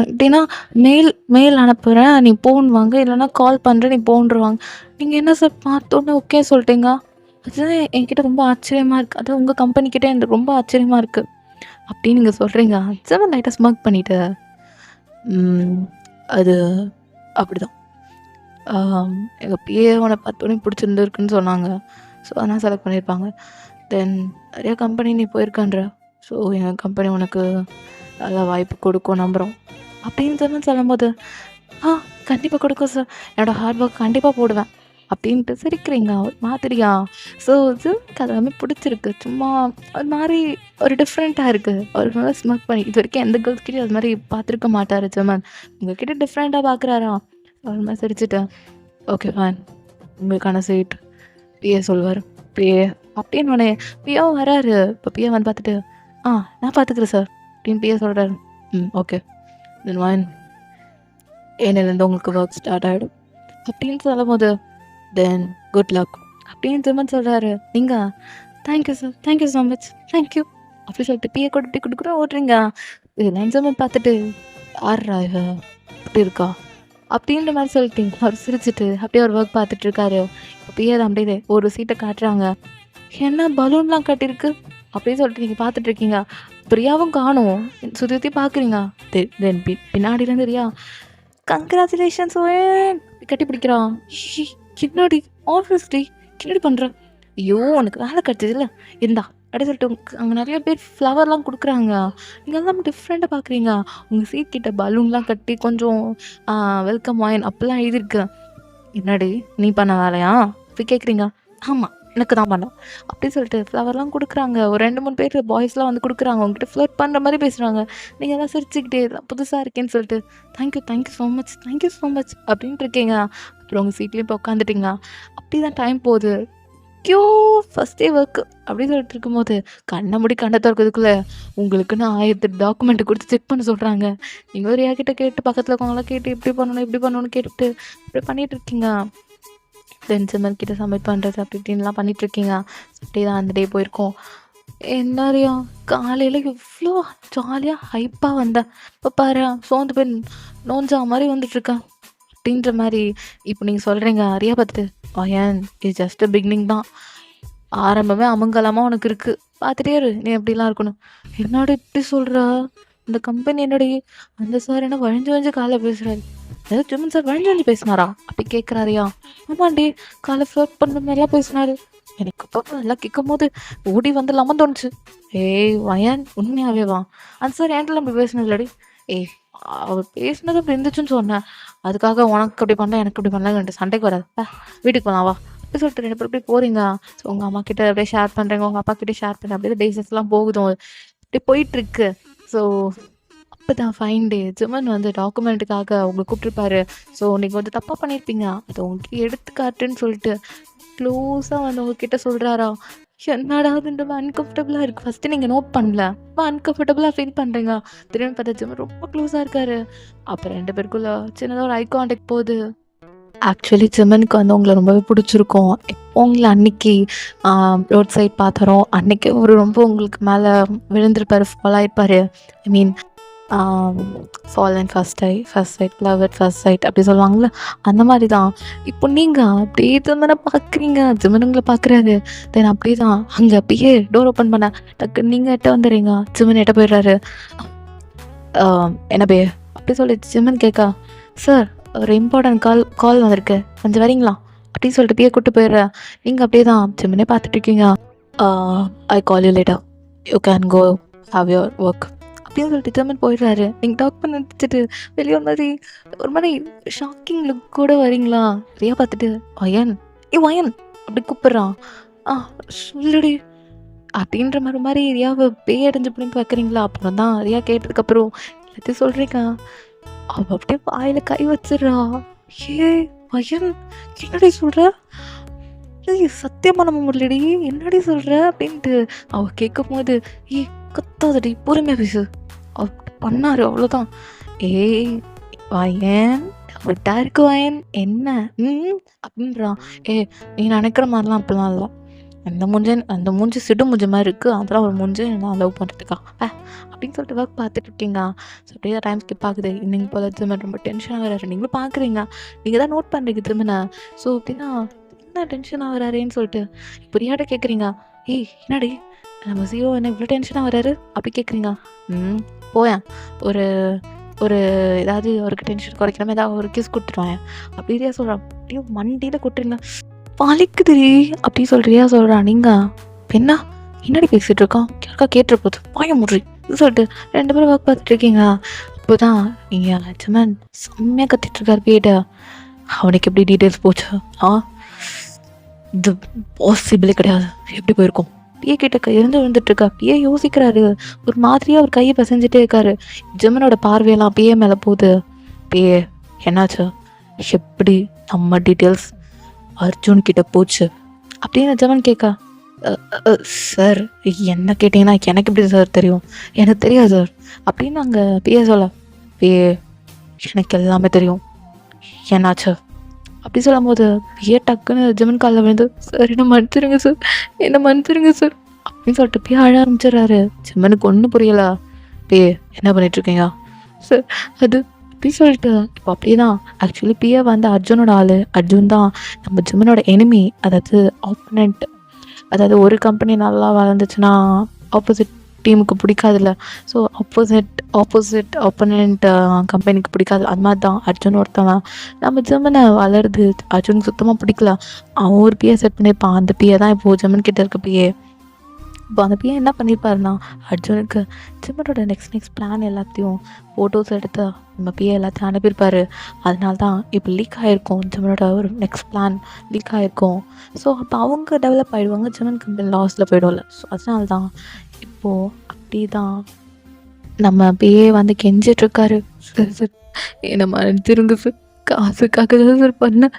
எப்படின்னா மெயில் மெயில் அனுப்புறேன், நீ போன்னுவாங்க. இல்லைன்னா கால் பண்றேன், நீ போன்ருவாங்க. நீங்க என்ன சார் பார்த்தோன்னே ஓகே சொல்லிட்டீங்க? அதுதான் என்கிட்ட ரொம்ப ஆச்சரியமா இருக்கு. அதுவும் உங்க கம்பெனிக்கிட்ட எனக்கு ரொம்ப ஆச்சரியமா இருக்கு." அப்படின்னு நீங்க சொல்றீங்க. ஜெமன் லைட்டா ஸ்மக் பண்ணிட்டு, ம் அது அப்படிதான். ஆம், எங்க பிஏ உன்ன பார்த்தோன்னே பிடிச்சிருந்துருக்குன்னு சொன்னாங்க. ஸோ அதனால செலக்ட் பண்ணியிருப்பாங்க. தென் நிறைய கம்பெனி நீ போயிருக்கன்ற. ஸோ என் கம்பெனி உனக்கு நல்ல வாய்ப்பு கொடுக்கும் நம்புறோம். அப்படின்னு சொல்லும்போது, "ஆ கண்டிப்பா கொடுக்கும் சார். என்னோட ஹார்ட் ஒர்க் கண்டிப்பா போடுவேன்." அப்படின்ட்டு சிரிக்கிறீங்க ஒரு மாதிரியா. ஸோ ஜிம்க்கு அது எல்லாமே பிடிச்சிருக்கு. சும்மா ஒரு மாரி ஒரு டிஃப்ரெண்ட்டா இருக்கு. ஒரு நல்லா ஸ்மோக் பண்ணி இதுவரைக்கும் எந்த கேர்ள்ஸ் கிட்டயும் அது மாரி பார்த்துருக்க மாட்டாரு ஜெமன். உங்ககிட்ட டிஃப்ரெண்ட்டா பார்க்குறாரா? ஒரு மாரி சிரிச்சுட்டு, "ஓகே ஃபைன். உங்களுக்கான சீட்." பிஏ சொல்லுவாரு. பிஏ அப்படின்னோனே பிஏவும் வராரு. இப்போ பிஏ வந்து பார்த்துட்டு, நான் பார்த்துக்கிறேன் சார்." அப்படின்னு பிஏ சொல்றாரு. ஓகே. தென் ஃபைன். இன்னையிலேருந்து உங்களுக்கு ஒர்க் ஸ்டார்ட் ஆயிடும்." அப்படின்னு சொல்லும்போது, "தென் குட் லக்." அப்படின்னு ஜெமன் சொல்றாரு. நீங்க, "thank you sir. Thank you so much. Thank you." அப்படி சொல்லிட்டு பிஏ கூட இப்படி குடுக்குற ஓடுறீங்க. இதெல்லாம் ஜெமன் பார்த்துட்டு, "யார்றா இவ? இப்படி இருக்கா?" அப்படின்ற மாரி சொல்லிட்டு அவர் சிரிச்சுட்டு அப்படியே ஒரு ஒர்க் பார்த்துட்டு இருக்காரு. இப்போ பிஏ தான் அப்படியே ஒரு சீட்ட காட்டுறாங்க. "என்ன பலூன்லாம் கட்டியிருக்கு?" அப்படின்னு சொல்லிட்டு நீங்க பார்த்துட்டு இருக்கீங்க. பிரியாவும் காணோம். சுத்தி சுத்தி பார்க்குறீங்க. தென் பின்னாடிலேருந்து ரியா, "கங்ராச்சுலேஷன்ஸ் ஒயன்." கட்டி பிடிக்கிறான். "என்னடி ஆஃபீஸ்டி என்னடி பண்ற?" "ஐயோ! உனக்கு வேலை கிடைச்சதுல்ல, இந்தா." அப்படி சொல்லிட்டு அங்கே நிறைய பேர் ஃப்ளவர்லாம் குடுக்குறாங்க. நீங்க எல்லாம் டிஃப்ரெண்ட்டா பார்க்குறீங்க. உங்க சீட் கிட்ட பலூன்லாம் கட்டி கொஞ்சம் வெல்கம் ஒயன் அப்படிலாம் எழுதியிருக்கு. "என்னடி நீ பண்ண வேலையா?" அப்படி கேட்குறீங்க. "ஆமா, எனக்கு தான் பண்ணேன்." அப்படி சொல்லிட்டு ஃப்ளவர்லாம் குடுக்குறாங்க. ஒரு 2, 3 பேர் பாய்ஸ்லாம் வந்து குடுக்குறாங்க. உங்ககிட்ட ஃப்ளர்ட் பண்ணுற மாரி பேசுறாங்க. நீங்க எல்லாம் சிரிச்சுக்கிட்டே இதெல்லாம் புதுசா இருக்கேன்னு சொல்லிட்டு, "thank you, thank you so much, thank you so much." அப்படின்ட்டு இருக்கீங்க. அப்புறம் உங்க சீட்லேயே போய் உட்காந்துட்டீங்க. அப்படி தான் டைம் போகுது. "ஐயோ! First day work." அப்படின்னு சொல்லிட்டு இருக்கும்போது, கண்ண மூடி கண்ண தொறக்கறதுக்குள்ள உங்களுக்குன்னு 1008 டாக்குமெண்ட் குடுத்து செக் பண்ண சொல்றாங்க. நீங்க ஒரு ரியா கிட்ட கேட்டு பக்கத்துல இருக்கவங்கலாம் கேட்டு இப்படி பண்ணணும், இப்படி பண்ணணும்னு கேட்டுட்டு இப்படி பண்ணிட்டு இருக்கீங்க. தென் சிமர் கிட்ட சப்மிட் பண்ணுறது அப்படி இப்படின்லாம் பண்ணிட்டுருக்கீங்க. அப்படியே தான் அந்த டே போயிருக்கும். என்னாரியா காலையில எவ்வளோ ஜாலியா ஹைப்பா வந்தேன். இப்ப பாரேன் சோர்ந்து போய் நோஞ்சா மாரி வந்துட்டுருக்கேன். அப்படின்ற மாரி இப்ப நீங்க சொல்றீங்க அறியா பார்த்துட்டு, "அயன் இது ஜஸ்ட் பிகினிங் தான். ஆரம்பமே அமங்கலமா உனக்கு இருக்கு. பார்த்துட்டே இரு நீ எப்படிலாம் இருக்கணும்." என்னடா இப்படி சொல்றா? இந்த கம்பெனி என்னடி? அந்த சார் என்ன வழிஞ்சு வழிஞ்சு காலைல பேசுறாரு. ஏதோ ஜிம்மன் சார் வழிஞ்சு வழிஞ்சு பேசினாரா? அப்படி கேட்குறாருயா. ஆமாண்டி காலைல ஃப்ளர்ட் பண்ற மாதிரிலாம் பேசினாரு. எனக்கு அப்போ அதெல்லாம் கேட்கும்போது ஓடி வந்துடலாமான்னு தோணுச்சு. ஏய் வயன் உண்மையாவே வா. அந்த சார் என்கிட்டலாம் அப்படி பேசினது இல்லடி. ஏய் அவர் பேசினது அப்படி இருந்துச்சுன்னு சொன்னேன். அதுக்காக உனக்கு அப்படி பண்ணல எனக்கு அப்படி பண்ணல ரெண்டு சண்டைக்கு வராது. வீட்டுக்கு போலாம் வா. அப்படி சொல்லிட்டு 2 பேரும் அப்படியே போறீங்க. ஸோ உங்க அம்மா கிட்ட அப்படியே ஷேர் பண்றீங்க. உங்க அப்பா கிட்ட ஷேர் பண்றேன். அப்படியே டேஸஸ்லாம் போகுதும். இப்படி போயிட்டு இருக்கு. ஸோ அப்பதான் ஃபைன் டே ஜிமன் வந்து டாக்குமெண்ட்டுக்காக உங்களை கூப்பிட்டுருப்பாரு. ஸோ நீங்கள் வந்து தப்பாக பண்ணியிருப்பீங்க. அதை உங்ககிட்ட எடுத்துக்காட்டுன்னு சொல்லிட்டு க்ளோஸாக வந்து உங்ககிட்ட சொல்கிறாரா? என்னடா அதுன்ற அன்கம்ஃபர்டபுளாக இருக்குது. ஃபஸ்ட்டு நீங்கள் நோட் பண்ணல, இப்போ அன்கம்ஃபர்டபுளாக ஃபீல் பண்ணுறீங்க. திரும்பி பார்த்தா ஜிமன் ரொம்ப க்ளோஸாக இருக்காரு. அப்புறம் 2 பேருக்குள்ள சின்னதாக ஒரு ஐ கான்டாக்ட் போகுது. ஆக்சுவலி ஜிமனுக்கு வந்து உங்களை ரொம்பவே பிடிச்சிருக்கும். உங்களை அன்னைக்கு ரோட் சைட் பார்த்துறோம். அன்னைக்கு ஒரு ரொம்ப உங்களுக்கு மேலே விழுந்திருப்பாரு, ஃபாலோ ஆயிருப்பாரு. I mean fall and first sight love at first sight அப்படி சொல்லுவாங்கள்ல, அந்த மாதிரி தான். இப்போ நீங்கள் அப்படியே ஜிமனை பார்க்குறீங்க, ஜிமன் உங்களை பார்க்குறாரு. தென் அப்படியே தான் அங்கே அப்படியே டோர் ஓப்பன் பண்ண டக்கு நீங்கள் எட்ட வந்துடுறீங்க. ஜிமன் எட்ட போயிடுறாரு. என்ன பே அப்படி சொல்லி ஜிமன் கேட்கா, சார் ஒரு இம்பார்ட்டன்ட் கால் வந்திருக்கு, கொஞ்சம் வரீங்களா அப்படின்னு சொல்லிட்டு பியே கூப்பிட்டு போயிடுறேன். நீங்கள் அப்படியே தான் ஜிமனே பார்த்துட்டு இருக்கீங்க. I call you later, you can go have your work அப்படின்னு சொல்லிட்டு ஜிமன் போயிடுறாரு. நீங்கள் டாக் பண்ண வச்சுட்டு வெளியே ஒரு மாதிரி ஷாக்கிங் லுக் கூட வரீங்களா? ரியா பார்த்துட்டு வயன் வயன் அப்படி கூப்பிட்றான். சொல்லுடி அப்படின்ற மாதிரி ரியாவை பேயடைஞ்சு பிடிந்து வைக்கிறீங்களா? அப்புறம் தான் ரியா கேட்டதுக்கப்புறம் எல்லாத்தையும் சொல்கிறீங்க. அவள் அப்படியே வாயில கை வச்சிடறா. ஏ வயன் என்னடி சொல்ற? ஏய் சத்தியமா நம்ம முடியலடி, என்னடி சொல்ற அப்படின்ட்டு அவ கேட்கும் போது, ஏய் கத்தாதடி பொறுமையா பேசு, அவ பண்ணாரு அவ்வளோதான். ஏய் வயன் விட்டா இருக்கு வயன் என்ன அப்படின்றான். நீ நினைக்கிற மாதிரிலாம் அப்படிலாம் இல்லை. அந்த மூஞ்சி சிடு மூஞ்சி மாதிரி இருக்குது, அதெல்லாம் ஒரு மூஞ்சி நான் லவ் பண்ணுறதுக்கா அப்படின்னு சொல்லிட்டு ஒர்க் பார்த்துட்டு இருக்கீங்க. ஸோ அப்படியே டைம் ஸ்கிப் ஆகுது. இன்னைக்கு போல் ஜிமன் ரொம்ப டென்ஷனாக வராரு. நீங்களும் பார்க்குறீங்க, நீங்கள் தான் நோட் பண்ணுறீங்க ஜிமனை. ஸோ அப்படின்னா என்ன டென்ஷனாக வராருன்னு சொல்லிட்டு இப்போ ரியாட்ட கேட்குறீங்க. ஏய் என்னடி நம்ம சிஓ என்ன இவ்வளோ டென்ஷனாக வராரு அப்படி கேட்குறீங்க. போயேன் ஒரு ஒரு ஏதாவது அவருக்கு டென்ஷன் குறைக்காம ஏதாவது ஒரு கிஸ் கொடுத்துருவாங்க அப்படியே சொல்கிறான். அப்படியே மண்டியில் கொட்டுறீங்க. வலிக்குதுடி அப்படி சொல்கிறியா சொல்கிறான். நீங்கள் என்ன என்னடி பேசிகிட்டு இருக்கோம், யாருக்கா கேட்டுற போது வாய முடி சொல்லிட்டு 2 பேரும் ஒர்க் பார்த்துட்டு இருக்கீங்க. இப்போ தான் நீங்கள் ஜிமன் செம்மையாக கத்திட்டுருக்காரு பிஏட்ட. அவனுக்கு எப்படி டீட்டெயில்ஸ் போச்சு? இது பாசிபிளே கிடையாது, எப்படி போயிருக்கோம்? பிஏ கிட்ட இருந்து விழுந்துட்டுருக்கா. பிஏ யோசிக்கிறாரு, ஒரு மாதிரியாக அவர் கையை பசஞ்சிட்டே இருக்காரு. ஜிமனோட பார்வையெல்லாம் பிஏ மேலே போகுது. பிஏ என்னாச்சு, எப்படி நம்ம டீட்டெயில்ஸ் அர்ஜுன் கிட்ட போச்சு அப்படின்னு ஜிமன் கேட்கா. சார் என்ன கேட்டிங்கன்னா எனக்கு எப்படி சார் தெரியும், எனக்கு தெரியாது சார் அப்படின்னு அங்கே பிஏ சொல்ல. பிஏ எனக்கு எல்லாமே தெரியும், என்னாச்சு அப்படி சொல்லும் போது பிஏ டக்குன்னு ஜிமன் காலில் விழுந்து, சார் என்ன மன்னிச்சிருங்க சார், என்ன மன்னிச்சிருங்க சார் அப்படின்னு சொல்லிட்டு பிஏ அழ ஆரம்பிச்சிடுறாரு. ஜிமனுக்கு ஒன்றும் புரியல. பிஏ என்ன பண்ணிட்டுருக்கீங்க சார் அது அப்படி சொல்லிட்டு. இப்போ அப்படியே தான் ஆக்சுவலி பிஏ வந்து அர்ஜுனோட ஆள். அர்ஜுன் தான் நம்ம ஜிமனோட எனிமி, அதாவது ஆப்போனண்ட். அதாவது ஒரு கம்பெனி நல்லா வளர்ந்துச்சுன்னா ஆப்போசிட் டீமுக்கு பிடிக்காதுல்ல. ஸோ ஆப்போசிட் ஆப்போனண்ட் கம்பெனிக்கு பிடிக்காது. அது மாதிரி தான் அர்ஜுன் ஒருத்தவன். நம்ம ஜிமனை வளருது அர்ஜுனுக்கு சுத்தமாக பிடிக்கல. அவன் ஒரு பிஏ செட் பண்ணியிருப்பான். அந்த பிஏ தான் இப்போது ஜிமன் கிட்ட இருக்க பிஏ. இப்போ அந்த பிஏ என்ன பண்ணியிருப்பாருன்னா அர்ஜுனுக்கு ஜிமனோட நெக்ஸ்ட் பிளான் எல்லாத்தையும் ஃபோட்டோஸ் எடுத்து நம்ம பிஏ எல்லாத்தையும் அனுப்பியிருப்பாரு. அதனால தான் இப்போ லீக் ஆகிருக்கும், ஜிமனோட ஒரு நெக்ஸ்ட் பிளான் லீக் ஆகிருக்கும். ஸோ அப்போ அவங்க டெவலப் ஆகிடுவாங்க, ஜிமன் கம்பெனி லாஸில் போய்டும்ல. ஸோ அதனால தான் இப்போது அப்படி தான் நம்ம பிஏ வந்து கெஞ்சிட்ருக்காரு. சார் சார் என்னை மன்னிச்சிருங்க சார், காசுக்காக தான் சார் பண்ணேன்,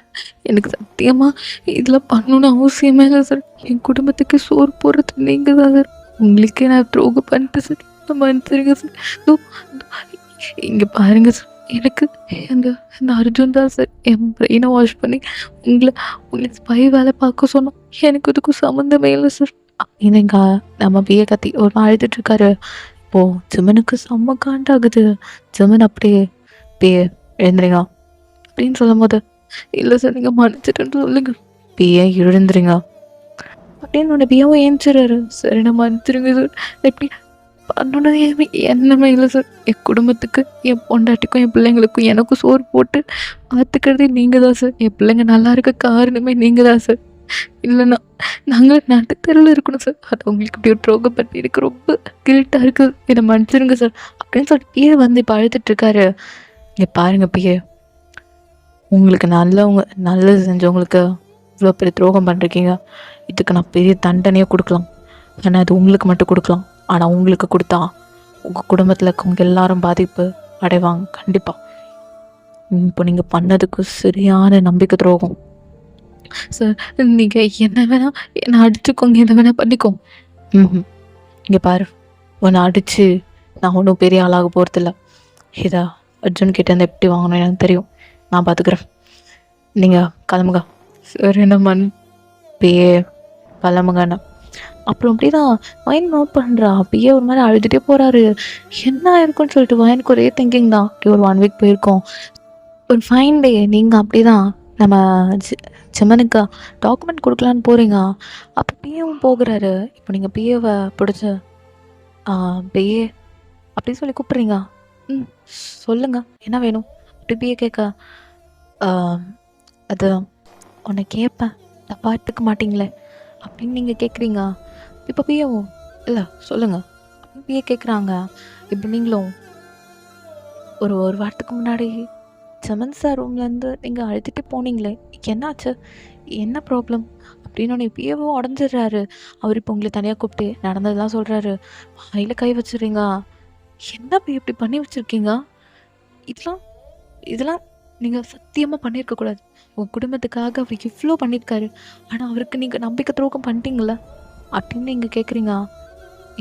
எனக்கு சத்தியமாக இதெல்லாம் பண்ணணுன்னு அவசியமே இல்லை சார். என் குடும்பத்துக்கு சோறு போடுறது நீங்கள் தான் சார், உங்களுக்கே நான் துரோகம் பண்ணிட்டேன் சார், மன்னிச்சிருங்க சார். இங்கே பாருங்க சார், எனக்கு அந்த அந்த அர்ஜுன் தான் சார் என் பிரெயினை வாஷ் பண்ணி உங்களை ஸ்பை வேலை பார்க்க சொன்னோம். எனக்கு இதுக்கும் சம்மந்தமே இல்லை சார். அப்படின்னுங்க நம்ம பிஏ கத்தி ஒரு மாதிரி அழுதுட்டு இருக்காரு. இப்போ ஜெமனுக்கு செம்ம காண்டாகுது. ஜெமன் அப்படியே பிஏ எழுந்துறீங்க அப்படின்னு சொல்லும்போது, இல்லை சார் நீங்கள் மன்னிச்சிட்டுன்னு சொல்லுங்க. பிஏ எழுந்துறீங்க அப்படின்னு உடனே பிஏவும் ஏஞ்சிடுறாரு. சரி நான் மன்னிச்சிருங்க சார். எப்படி பண்ணணும் என்னமே இல்லை சார். என் குடும்பத்துக்கு, என் பொண்டாட்டிக்கும், என் பிள்ளைங்களுக்கும் எனக்கும் சோறு போட்டு பார்த்துக்கிறதே நீங்கள் தான் சார். என் பிள்ளைங்க நல்லா இருக்க காரணமே நீங்கள் தான் சார். இல்லைன்னா நாங்கள் நடு தெருவில் இருக்கணும் சார். அது உங்களுக்கு இப்படி ஒரு துரோகம் பண்ணி எனக்கு ரொம்ப கில்ட்டாக இருக்குது. என்னை மன்னிச்சிருங்க சார் அப்படின்னு சொல்லிட்டு பிஏ வந்து இப்போ அழுதுட்டுருக்காரு. இங்கே பாருங்க பிஏ, உங்களுக்கு நல்லது செஞ்சவங்களுக்கு இவ்வளோ பெரிய துரோகம் பண்ணிருக்கீங்க. இதுக்கு நான் பெரிய தண்டனையே கொடுக்கலாம். ஆனால் அது உங்களுக்கு மட்டும் கொடுக்கலாம். ஆனால் உங்களுக்கு கொடுத்தா உங்கள் குடும்பத்தில் இருக்கவங்க எல்லாரும் பாதிப்பு அடைவாங்க கண்டிப்பாக. இப்போ நீங்கள் பண்ணதுக்கு சரியான நம்பிக்கை துரோகம் சார். நீங்கள் என்ன வேணால் என்னை அடிச்சுக்கோங்க, என்ன வேணால் பண்ணிக்கோங்க. இங்கே பாரு, உன்னை அடித்து நான் ஒன்றும் பெரிய ஆளாக போகிறதில்ல. இதை அர்ஜுன் கிட்டேருந்து எப்படி வாங்கணும் எனக்கு தெரியும். நான் பார்த்துக்கிறேன். நீங்கள் கிளம்புங்க சார். என்ன மண் பிஏ கிளம்புங்கண்ணா. அப்புறம் அப்படி தான் வயன் நோட் பண்ணுறா. பிஏ ஒரு மாதிரி அழுதுகிட்டே போகிறாரு. என்ன இருக்குன்னு சொல்லிட்டு வயனுக்கு ஒரே திங்கிங் தான். அப்படி ஒரு 1 வீக் போயிருக்கோம். ஒரு ஃபைன் டே நீங்கள் அப்படி தான் நம்ம ஜெமனுக்கு டாக்குமெண்ட் கொடுக்கலான்னு போகிறீங்க. அப்போ பிஏவும் போகிறாரு. இப்போ நீங்கள் பிஏவை பிடிச்சி பிஏ அப்படின்னு சொல்லி கூப்பிட்றீங்க. சொல்லுங்கள் என்ன வேணும் அப்படி பிஏ கேட்க, அது உன்னை கேட்பேன் தப்பா எடுத்துக்க மாட்டிங்களே அப்படின்னு நீங்கள் கேட்குறீங்க. இப்போ பிஏவும் இல்லை சொல்லுங்கள் அப்படின்னு பிஏ கேட்குறாங்க. இப்போ நீங்களும் ஒரு வாரத்துக்கு முன்னாடி ஜெமன் சார் ரூம்லேருந்து நீங்கள் அழுதுகிட்டே போனீங்களே, என்னாச்சு, என்ன ப்ராப்ளம் அப்படின்னு ஒன்று பிஏவும் உடஞ்சிடுறாரு. அவர் இப்போ உங்களை தனியாக கூப்பிட்டு நடந்ததெல்லாம் சொல்கிறாரு. வாயில் கை வச்சுறீங்க. என்ன இப்படி பண்ணி வச்சுருக்கீங்க? இதெல்லாம் நீங்கள் சத்தியமாக பண்ணியிருக்கக்கூடாது. உங்கள் குடும்பத்துக்காக அவர் இவ்வளோ பண்ணியிருக்காரு. ஆனால் அவருக்கு நீங்கள் நம்பிக்கை துரோகம் பண்ணிட்டீங்கள அப்படின்னு நீங்கள் கேட்குறீங்க.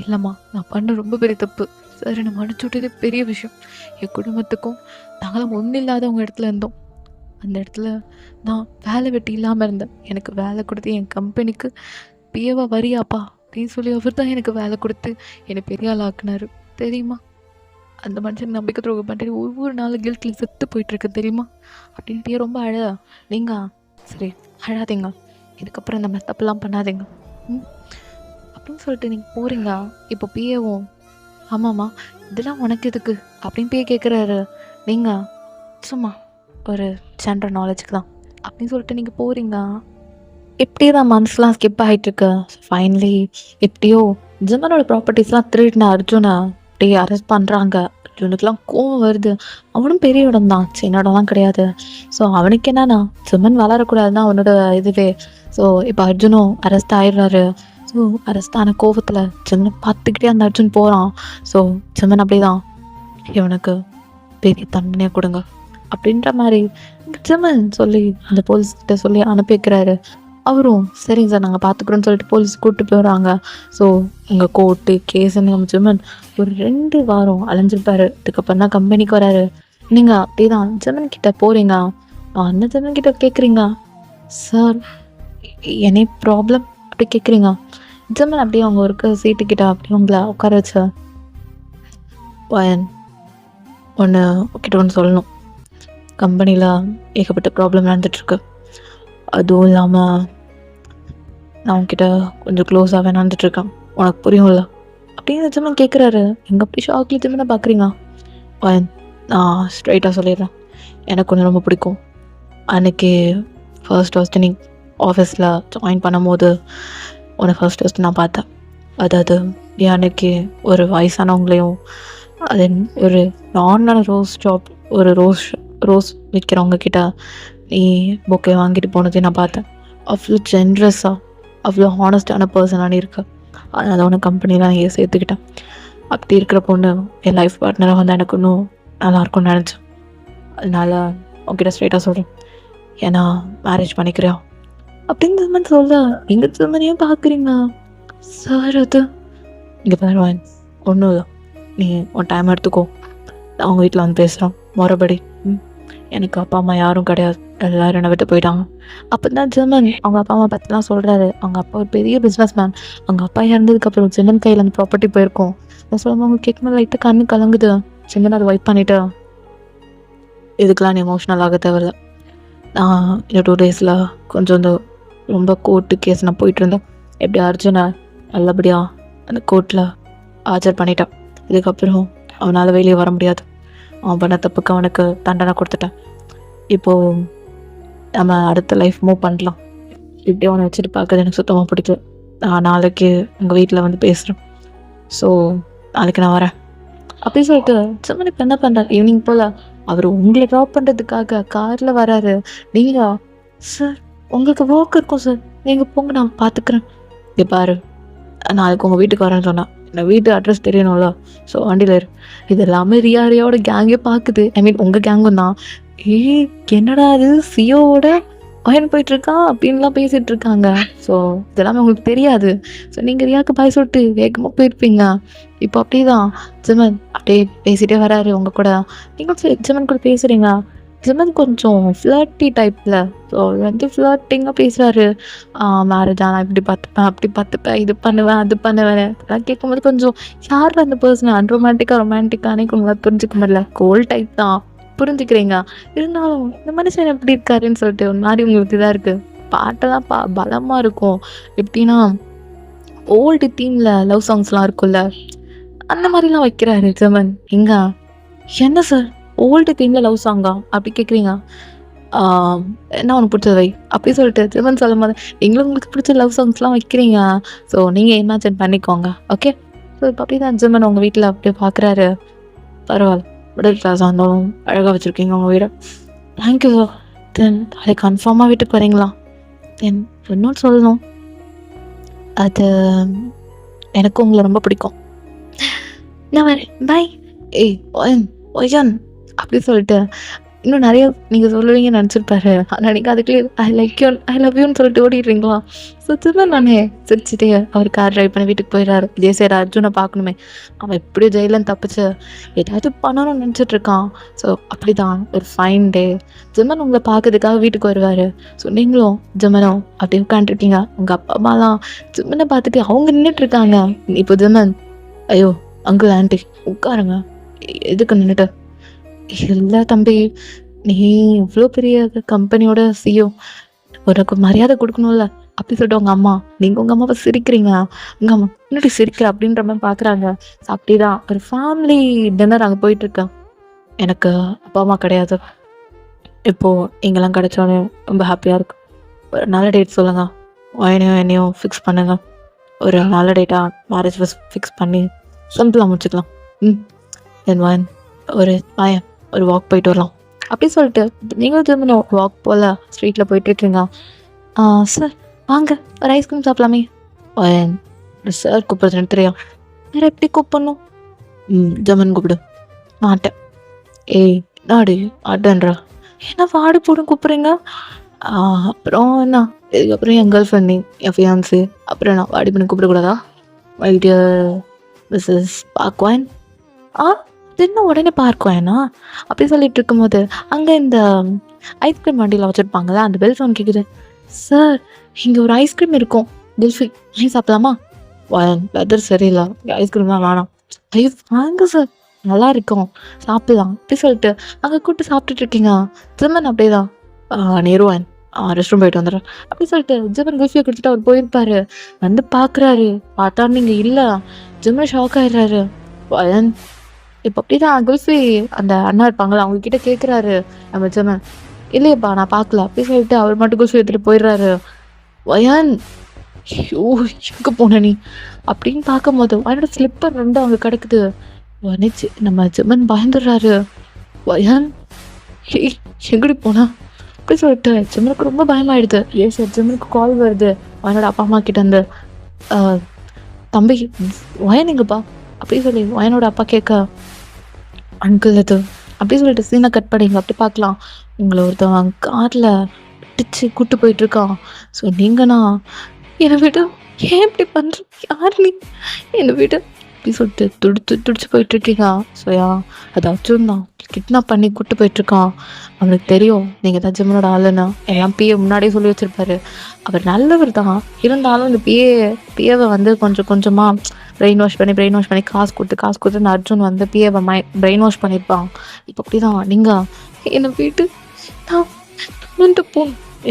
இல்லைம்மா நான் பண்ண ரொம்ப பெரிய தப்பு சார், என்னை மன்னிச்சு விட்டதே பெரிய விஷயம். என் குடும்பத்துக்கும் நாங்களாம் ஒன்றும் இல்லாதவங்க இடத்துல இருந்தோம். அந்த இடத்துல நான் வேலை வெட்டி இல்லாமல் இருந்தேன். எனக்கு வேலை கொடுத்து என் கம்பெனிக்கு பிஏவா வரியாப்பா அப்படின்னு சொல்லி அவர் தான் எனக்கு வேலை கொடுத்து என்னை பெரிய ஆள் ஆக்குனாரு தெரியுமா. அந்த மனுஷன் நம்பிக்கை துரோகம் பண்ணிட்டு ஒவ்வொரு நாளும் கில்ட்டில் செத்து போயிட்டுருக்கு தெரியுமா அப்படின்ட்டு ரொம்ப நீங்கள் சரி அழாதீங்க, இதுக்கப்புறம் இந்த மாதிரி தப்புலாம் பண்ணாதீங்க அப்படின்னு சொல்லிட்டு நீங்கள் போகிறீங்க. இப்போ பிஏவும் ஆமாம்மா இதெல்லாம் உனக்கு எதுக்கு அப்படின்னு பிஏ கேட்குறாரு. நீங்கள் சும்மா ஒரு ஜென்ரல் நாலேஜுக்கு தான் அப்படின்னு சொல்லிட்டு நீங்கள் போகிறீங்க. எப்படியே தான் மந்த்ஸ்லாம் ஸ்கிப் ஆகிட்டுருக்கு. ஃபைனலி எப்படியோ ஜெமனோட ப்ராப்பர்ட்டிஸ்லாம் திருடின அர்ஜுனை அப்படியே அரெஸ்ட் பண்ணுறாங்க. அர்ஜுனுக்குலாம் கோவம் வருது. அவனும் பெரிய இடம் தான், சின்ன இடம்லாம் கிடையாது. ஸோ அவனுக்கு என்னன்னா ஜெமன் வளரக்கூடாதுன்னா அவனோட இதுவே. ஸோ இப்போ அர்ஜுனும் அரெஸ்ட் ஆயிடுறாரு. ஸோ அரெஸ்ட் ஆன கோவத்தில் ஜெமனை பார்த்துக்கிட்டே அந்த அர்ஜுன் போகிறான். ஸோ ஜெமன் அப்படி தான் இவனுக்கு பெரிய தண்டனையை கொடுங்க அப்படின்ற மாதிரி ஜெமன் சொல்லி அந்த போலீஸ்கிட்ட சொல்லி அனுப்பி வைக்கிறாரு. அவரும் சரிங்க சார் நாங்கள் பார்த்துக்குறோன்னு சொல்லிட்டு போலீஸ் கூப்பிட்டு போயிடுறாங்க. ஸோ எங்கள் கோர்ட்டு கேஸுன்னு நம்ம ஜெமன் ஒரு 2 வாரம் அலைஞ்சிருப்பாரு. அதுக்கப்புறம் தான் கம்பெனிக்கு வராரு. நீங்கள் அப்படி தான் ஜெமன் கிட்ட போகிறீங்க. அந்த ஜெமன் கிட்ட கேட்குறீங்க சார் எனி ப்ராப்ளம் அப்படி கேட்குறீங்க. ஜெமன் அப்படியே அவங்க இருக்க சீட்டுக்கிட்ட அப்படியே உங்களை உட்கார வச்ச ஒன்று சொல்லணும். கம்பெனியில் ஏகப்பட்ட ப்ராப்ளம் நடந்துகிட்ருக்கு. அதுவும் இல்லாமல் நான் உங்ககிட்ட கொஞ்சம் க்ளோஸாகவே நடந்துட்டுருக்கேன், உனக்கு புரியும்ல அப்படின்னு ஜெமன் கேட்குறாரு. எங்கே அப்படி ஷாக்லி ஜெமனை பார்க்குறீங்க. நான் ஸ்ட்ரைட்டாக சொல்லிடுறேன், எனக்கு கொஞ்சம் ரொம்ப பிடிக்கும். அன்றைக்கி ஃபர்ஸ்ட் நீ ஆஃபீஸில் ஜாயின் பண்ணும்போது உன்னை ஃபர்ஸ்ட் நான் பார்த்தேன். அதாவது நீ அன்றைக்கி ஒரு வயசானவங்களையும் அது ஒரு நார்மலான ஒரு ரோஸ் விற்கிறவங்க கிட்ட நீ பொக்கே வாங்கிட்டு போனதே நான் பார்த்தேன். அவ்வளோ ஜென்ரஸாக அவ்வளோ ஹானஸ்டான பர்சனாக இருக்க. அதனால் உன கம்பெனிலாம் சேர்த்துக்கிட்டேன். அப்படி இருக்கிற பொண்ணு என் லைஃப் பார்ட்னராக வந்து எனக்கு இன்னும் நல்லாயிருக்கும்னு நினச்சேன். அதனால் உங்ககிட்ட ஸ்ட்ரைட்டாக சொல்கிறேன், ஏன்னா மேரேஜ் பண்ணிக்கிறியா அப்படின்னு மாதிரி சொல்ல எங்கள் திருமணியும் பார்க்குறீங்க சார். அது இங்கே பாருவேன் ஒன்றும் இல்லை, நீ உன் டைம் எடுத்துக்கோ, நான் அவங்க வீட்டில் வந்து பேசுகிறோம் மறுபடி எனக்கு அப்பா அம்மா யாரும் கிடையாது, எல்லாரும் என்னை விட்டு போயிட்டாங்க. அப்போ தான் ஜெர்மன் அவங்க அப்பா அம்மா பற்றிலாம் சொல்கிறாரு. அவங்க அப்பா ஒரு பெரிய பிஸ்னஸ் மேன். அவங்க அப்பா இறந்ததுக்கப்புறம் ஜெர்மன் கையில் அந்த ப்ராப்பர்ட்டி போயிருக்கோம். நான் சொல்லும்போது அவங்க கேட்கும்போது லைட்டாக கண்ணு கலங்குது. ஜெர்மன் அதை வைப் பண்ணிவிட்டு, இதுக்கெலாம் நீ எமோஷ்னல் ஆக தேவையில்ல. நான் இந்த 2 டேஸில் கொஞ்சம் இந்த ரொம்ப கோர்ட்டு கேஸ் நான் போயிட்டுருந்தேன். எப்படி அர்ஜுனை நல்லபடியாக அந்த கோர்ட்டில் ஆஜர் பண்ணிட்டான். இதுக்கப்புறம் அவனால் வெளியே வர முடியாது. அவன் பண்ண தப்புக்கு அவனுக்கு தண்டனை கொடுத்துட்டேன். இப்போது நம்ம அடுத்த லைஃப் மூவ் பண்ணலாம். இப்படி அவனை வச்சுட்டு பார்க்கறது எனக்கு சுத்தமாக பிடிக்கல. நான் நாளைக்கு உங்கள் வீட்டில் வந்து பேசுகிறேன். ஸோ நாளைக்கு நான் வரேன் அப்படின்னு சொல்லிட்டு ஜெர்மன் இப்போ என்ன பண்ணுறாரு, ஈவினிங் போல் அவர் உங்களை ட்ராப் பண்ணுறதுக்காக காரில் வராரு. நீங்கள் சார் உங்களுக்கு ஒர்க் இருக்கும் சார், நீங்கள் போங்க நான் பார்த்துக்குறேன். இங்கே பாரு, நாளைக்கு உங்கள் வீட்டுக்கு வரேன்னு சொன்னான். இந்த வீட்டு அட்ரஸ் தெரியணும்ல, ஸோ வண்டியில் இரு. இது எல்லாமே ரியாரியோட கேங்கே பார்க்குது. ஐ மீன் உங்கள் கேங்கும் தான். என்னடா அது சியோவோட பயன் போயிட்டுருக்கா அப்படின்லாம் பேசிகிட்டு இருக்காங்க. ஸோ இதெல்லாமே உங்களுக்கு தெரியாது. ஸோ நீங்கள் ரியாவுக்கு பாய் சொல்லிட்டு வேகமாக போயிருப்பீங்க. இப்போ அப்படியே தான் ஜெர்மன் அப்படியே பேசிகிட்டே வராரு உங்கள் கூட. நீங்கள் ஜெர்மன் கூட பேசுகிறீங்க. ஜெர்மன் கொஞ்சம் ஃப்ளர்ட்டி டைப்பில், ஸோ வந்து ஃப்ளர்ட்டிங்காக பேசுகிறாரு. மேரேஜ் ஆனால் இப்படி பார்த்துப்பேன், அப்படி பார்த்துப்பேன், இது பண்ணுவேன், அது பண்ணுவேன். அதெல்லாம் கேட்கும்போது கொஞ்சம் யார் அந்த பர்சன் அன்ரொமான்டிக்காக ரொமான்டிக்கானே உங்களால் புரிஞ்சிக்க முடியல. கோல்ட் டைப் தான் புரிஞ்சுக்கிறீங்க. இருந்தாலும் இந்த மனுஷன் எப்படி இருக்காருன்னு சொல்லிட்டு ஒரு மாதிரி உங்களுக்கு இதாக இருக்குது. பாட்டெல்லாம் பலமாக இருக்கும். எப்படின்னா ஓல்டு தீமில் லவ் சாங்ஸ்லாம் இருக்கும்ல, அந்த மாதிரிலாம் வைக்கிறாரு ஜெர்மன். எங்க என்ன சார் ஓல்டு தீமில் லவ் சாங்கா அப்படி கேட்குறீங்க? என்ன உனக்கு பிடிச்சது வை அப்படி சொல்லிட்டு ஜெர்மன் சொல்லும் போது நீங்களும் உங்களுக்கு பிடிச்ச லவ் சாங்ஸ்லாம் வைக்கிறீங்க. ஸோ நீங்கள் இமேஜின் பண்ணிக்கோங்க. ஓகே. ஸோ இப்போ அப்படி தான் ஜெர்மன் உங்கள் வீட்டில் அப்படியே பார்க்குறாரு. பரவாயில்ல, மிடில் கிளாஸாக இருந்தாலும் அழகாக வச்சுருக்கீங்க உங்கள் வீடை. Thank you sir. தென் அதை கன்ஃபார்மாக வீட்டுக்கு வரீங்களா? தென் இன்னொன்று சொல்லணும், அது எனக்கு உங்களை ரொம்ப பிடிக்கும். நான் வரேன், பாய். ஏய் ஒயன் அப்படி சொல்லிட்டு இன்னும் நிறைய நீங்கள் சொல்லுவீங்கன்னு நினச்சிருப்பாரு. ஆனால் நீங்கள் அதுக்குள்ளே I like you, I love யூன்னு சொல்லிட்டு ஓடிடுறீங்களா? ஸோ திரும்ப நானே சிரிச்சிட்டே அவர் கார் ட்ரைவ் பண்ணி வீட்டுக்கு போயிடுறாரு. இதே சரி அர்ஜுனை பார்க்கணுமே, அவன் எப்படி ஜெயிலன்னு தப்பிச்சு ஏதாவது பண்ணணும்னு நினச்சிட்டு இருக்கான். ஸோ அப்படி தான் ஒரு ஃபைன் டே ஜெர்மன் உங்களை பார்க்கறதுக்காக வீட்டுக்கு வருவார். ஸோ நீங்களும் ஜெர்மனும் அப்படி உட்காந்துருக்கீங்க. உங்கள் அப்பா அம்மாலாம் ஜெர்மனை பார்த்துட்டு அவங்க நின்றுட்டுருக்காங்க. இப்போ ஜெர்மன், ஐயோ அங்கிள் ஆண்டி உட்காருங்க, எதுக்கு நின்றுட்டு? இல்லை தம்பி, நீ இவ்வளோ பெரிய கம்பெனியோட சிஓ, உனக்கு மரியாதை கொடுக்கணும்ல அப்படி சொல்லிட்டு உங்கள் அம்மா, நீங்கள் உங்கள் அம்மாவை சிரிக்கிறீங்க. உங்கள் அம்மா முன்னாடி சிரிக்கிற அப்படின்ற மாதிரி பார்க்குறாங்க. ஸோ அப்படி தான் ஒரு ஃபேமிலி டின்னர் அங்கே போயிட்டுருக்கேன். எனக்கு அப்பா அம்மா கிடையாது. இப்போது இங்கெல்லாம் கிடைச்சோன்னே ரொம்ப ஹாப்பியாக இருக்கு. ஒரு நல்ல டேட் சொல்லுங்கள், என்னையும் ஃபிக்ஸ் பண்ணுங்கள். ஒரு நல்ல டேட்டாக மேரேஜ் ஃபிக்ஸ் பண்ணி சிம்பிளாக முடிச்சுக்கலாம். தென் ஒரு பையன் ஒரு வாக் போயிட்டு வரலாம் அப்படி சொல்லிட்டு நீங்களும் திரும்ப வாக் போல் ஸ்ட்ரீட்டில் போயிட்டுருக்கீங்க. சார் வாங்க ஒரு ஐஸ்கிரீம் சாப்பிடலாமே. சார் கூப்பிடுறேன்னு தெரியும். வேறு எப்படி கூப்பிடணும்? ஜெர்மன் கூப்பிடு. மாட்டேன். ஏய் நாடு மாட்டேன்றா, என்ன வாடு போடும் கூப்பிட்றீங்க? அப்புறம் என்ன, இதுக்கப்புறம் என் கேர்ள் ஃப்ரெண்ட், என் ஃபியான்ஸு, அப்புறம் நான் வாடி பண்ணி கூப்பிடக்கூடாதா? மை டியர் மிஸ்ஸஸ் பார்க்வைன். தின்ன உடனே பார்க்குவேன்னா அப்படி சொல்லிட்டு இருக்கும்போது அங்கே இந்த ஐஸ்கிரீம் வண்டியில் வச்சுருப்பாங்களா, அந்த பெல் சவுண்ட் கேட்குது. சார் இங்கே ஒரு ஐஸ்கிரீம் இருக்கும், டெல்ஃபி வாங்கி சாப்பிடலாமா? வெதர் சரியில்லை, ஐஸ்கிரீம்லாம் வேணாம். ஐயோ வாங்க சார், நல்லா இருக்கும், சாப்பிடலாம் அப்படி சொல்லிட்டு அங்கே கூப்பிட்டு சாப்பிட்டுட்டு இருக்கீங்க. ஜெர்மன் அப்படியே தான் நேருவான் ரெஸ்ட் ரூம் போயிட்டு வந்துடுறேன் அப்படி சொல்லிட்டு ஜெர்மன் குல்ஃபியை கொடுத்துட்டு அவர் போயிருப்பாரு. வந்து பார்க்குறாரு, பார்த்தா நீங்கள் இல்லை. ஜெர்மன் ஷாக் ஆயிடுறாரு. இப்போ அப்படி தான் குல்ஃபி அந்த அண்ணா இருப்பாங்களா அவங்கக்கிட்ட கேட்குறாரு நம்ம ஜெர்மன். இல்லையப்பா நான் பார்க்கல அப்படி சொல்லிட்டு அவர் மட்டும் குல்ஃபி எடுத்துகிட்டு போயிடுறாரு. வயான் ஐயோ எங்கே போன நீ அப்படின்னு பார்க்கும்போது வயனோட ஸ்லிப்பர் ரெண்டு அங்கே கிடக்குது. வனிச்சு நம்ம ஜெர்மன் பயந்துடுறாரு. வயான் எங்கடி போனா அப்படி சொல்லிட்டு ஜெர்மனுக்கு ரொம்ப பயமாயிடுது. ஏன் சார் ஜெர்மனுக்கு கால் வருது வயனோட அப்பா அம்மா கிட்ட இருந்து. தம்பி வயன் எங்கப்பா அப்படி சொல்லி வயனோட அப்பா கேட்க, அங்கிள் இது அப்படி சொல்லிட்டு சீனை கட் பண்ணிங்க. அப்படி பார்க்கலாம் உங்களை ஒருத்தவன் காரில் பிடிச்சி கூப்பிட்டு போயிட்டுருக்கான். ஸோ நீங்கண்ணா என்னை விட்டு ஏன் இப்படி பண்ணுற, யார் நீ, என்னை விட்டு அப்படின்னு சொல்லிட்டு துடிச்சு துடிச்சு போயிட்டுருக்கீங்க. ஸோயா அது அர்ஜுன் தான் கிட்னாப் பண்ணி கூப்பிட்டு போயிட்டுருக்கான். அவனுக்கு தெரியும் நீங்கள் தான் ஜிம்மனோட ஆளுன்னு. எல்லாம் பிஏ முன்னாடியே சொல்லி வச்சுருப்பாரு. அவர் நல்லவர் தான், இருந்தாலும் இந்த பிஏவை வந்து கொஞ்சம் கொஞ்சமாக பிரெயின் வாஷ் பண்ணி காசு கொடுத்து இந்த அர்ஜுன் வந்து பிஏவை பிரெயின் வாஷ் பண்ணியிருப்பான். இப்போ அப்படி தான் நீங்கள் என்னை போயிட்டு நான் ஜிம்மன்ட்டு போ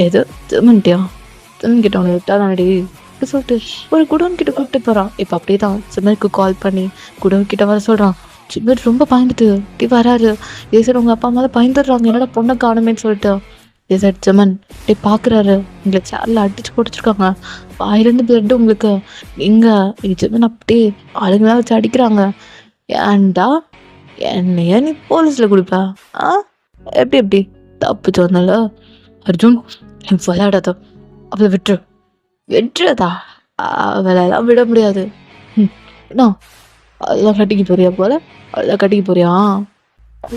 எது ஜிம்மன்ட்டியா ஜிம்மன் கிட்ட அவனை விட்டா தானடி அப்படி சொல்லிட்டு ஒரு குடோன் கிட்ட கூப்பிட்டு போகிறான். இப்போ அப்படியே தான் ஜிம்மனுக்கு கால் பண்ணி குடோன் கிட்ட வர சொல்கிறான். ஜிம்மன் ரொம்ப பயந்துட்டு இப்படி வராரு. இதே சார் உங்கள் அப்பா அம்மா தான் பயந்துடுறாங்க, என்னோட பொண்ணை காணுமேன்னு சொல்லிட்டு. இதே சார் ஜிம்மன் இப்படி பார்க்குறாரு. உங்களை சேரில் அடிச்சு போட்டுருக்காங்க, வாயிலேருந்து பிளட்டு உங்களுக்கு. நீங்கள் ஜிம்மன் அப்படியே ஆளுங்களாம் வச்சு அடிக்கிறாங்க. ஏன்டா என்னைய நீ போலீஸில் கொடுப்ப? எப்படி தப்பு சொன்னல அர்ஜுன், நீ விளையாடாத, அவளை வெட்டுறதா? அவளெல்லாம் விட முடியாது. என்ன அதெல்லாம் கட்டிக்க போறியா போல? அதெல்லாம் கட்டிக்க போறியா?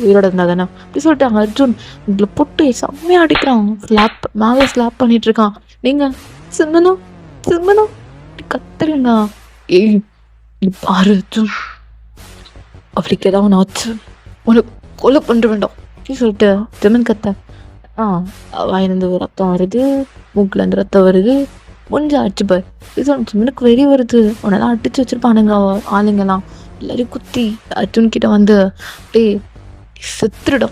உயிரோட இருந்தா தானே அப்படி சொல்லிட்டாங்க. அர்ஜுன் உங்களை பொட்டு செம்மையா அடிக்கிறான், மேலே ஸ்லாப் பண்ணிட்டு இருக்கான். நீங்க சிம்மனும் கத்துறீங்க. ஏய் பாரு அர்ஜுன், அவளுக்கு ஏதாவது ஆச்சு உனக்கு கொலை பண்ண வேண்டாம் அப்படின்னு சொல்லிட்டு ஜிம்மன் கத்த. வாயிலிருந்து ரத்தம் வருது, மூக்குலேருந்து ரத்தம் வருது, முடிஞ்சு அடிச்சுப்பார். ஜிம்மனுக்கு வெறி வருது. உன்னெல்லாம் அடிச்சு வச்சிருப்பானுங்க ஆளுங்கெல்லாம். எல்லாரையும் குத்தி அர்ஜுன் கிட்ட வந்து அப்படியே செத்துரு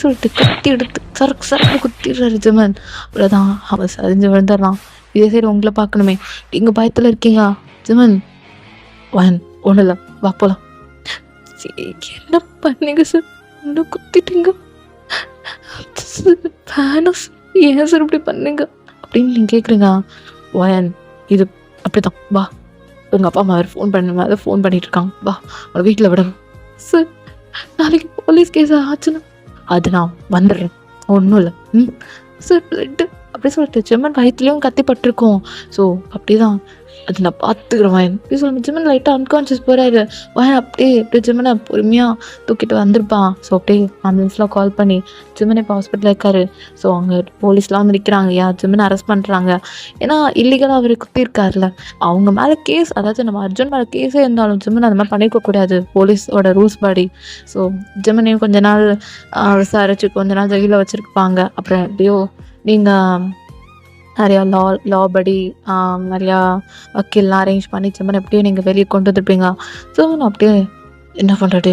சொல்லிட்டு கத்தி எடுத்து சரக்கு குத்திடுறாரு ஜிம்மன். அவ்வளோதான், அவன் சரிஞ்சு விழுந்துடுறான். இதே சரி உங்களை பார்க்கணுமே, நீங்கள் பயத்தில் இருக்கீங்க. ஜிம்மன் ஒன்றும் இல்லை, வா போலாம். என்ன பண்ணீங்க சார்? என்ன குத்திட்டீங்க? ஏன் சார் இப்படி பண்ணீங்க அப்படின்னு நீங்கள் கேட்குறீங்க. இது அப்படிதான், வா எங்கள் அப்பா அம்மா ஃபோன் பண்ணிட்டு இருக்காங்க, வா அவளை வீட்டில் விடணும். சார் நாளைக்கு போலீஸ் கேஸ் ஆச்சுன்னா அது நான் வந்துடுறேன், ஒன்றும் இல்லை. சார் பிளட்டு அப்படி சொல்லிட்டு ஜிம்மன் வயிற்றுலையும் கத்தி பட்டிருக்கோம். ஸோ அப்படிதான் அது நான் பார்த்துக்கிறேன் அப்படி சொல்லி ஜிம்மன் லைட்டாக அன்கான்ஷியஸ் போகிறாரு. அப்படியே ஜிம்மனை பொறுமையாக தூக்கிட்டு வந்திருப்பான். ஸோ அப்படியே ஆம்புலன்ஸ்லாம் கால் பண்ணி ஜிம்மனை இப்போ ஹாஸ்பிட்டலில் இருக்காரு. ஸோ அங்கே போலீஸ்லாம் வந்து நிற்கிறாங்க, ஜிம்மனை அரெஸ்ட் பண்ணுறாங்க. ஏன்னா இல்லீகலாக அவர் குத்திருக்காருல, அவங்க மேலே கேஸ், அதாவது நம்ம அர்ஜுன் மேலே கேஸே இருந்தாலும் ஜிம்மன் அந்த மாதிரி பண்ணியிருக்கக்கூடாது போலீஸோட ரூல்ஸ் படி. ஸோ ஜிம்மனையும் கொஞ்ச நாள் விசாரிச்சு கொஞ்ச நாள் ஜெயிலில் வச்சுருப்பாங்க. அப்புறம் எப்படியோ நீங்கள் நிறையா லா படி நிறையா வக்கீல்லாம் அரேஞ்ச் பண்ணி ஜிம்மன் எப்படியும் நீங்கள் வெளியே கொண்டு வந்துருப்பீங்க. ஸோ நான் அப்படியே என்ன பண்ணுறது,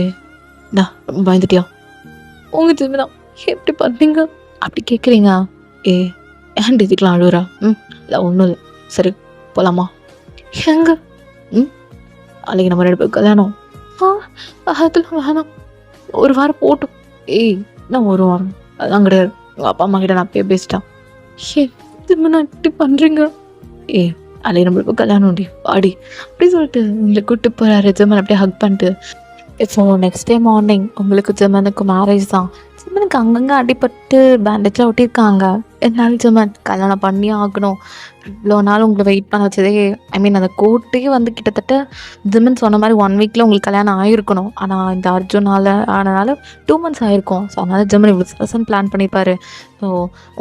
ரொம்ப பயந்துட்டியா உங்கள் ஜிம்மனா எப்படி பண்ணீங்க அப்படி கேட்குறீங்க. ஏன் இதுக்கெலாம் அழுகுறா? இல்லை ஒன்றும் இல்லை, சரி போகலாமா? எங்க? அன்றைக்கி நம்ம 2 பேர் கல்யாணம். அதெல்லாம் வேணாம், ஒரு வாரம் போட்டும். நான் 1 வாரம் அதெல்லாம் கிடையாது, உங்கள் அப்பா அம்மா கிட்ட நான் அப்பயே பேசிட்டேன். ஜிம்மனா இப்படி பண்ணுறீங்க? அன்றைக்கி நம்மளுக்கு கல்யாணம் பாடி அப்படி சொல்லிட்டு உங்களை கூப்பிட்டு போகிறாரு. ஜிம்மன் அப்படியே ஹக் பண்ணிட்டு. இப்போ நெக்ஸ்ட் டே மார்னிங் உங்களுக்கு ஜிம்மனுக்கு மேரேஜ் தான். ஜிம்மனுக்கு அங்கங்கே அடிபட்டு பேண்டேஜ்லாம் ஒட்டியிருக்காங்க. என்னால் ஜிம்மன் கல்யாணம் பண்ணி ஆகணும். இவ்வளோ நாள் உங்களை வெயிட் பண்ண வச்சதே, அந்த கோர்ட்டையே வந்து கிட்டத்தட்ட ஜிம்மன் சொன்ன மாதிரி 1 வீக்கில் உங்களுக்கு கல்யாணம் ஆகிருக்கணும். ஆனால் இந்த அர்ஜுனால் ஆனனால 2 months ஆகிருக்கும். ஸோ அதனால் ஜிம்மன் இவ்வளோ சர்சன் பிளான் பண்ணியிருப்பாரு. ஸோ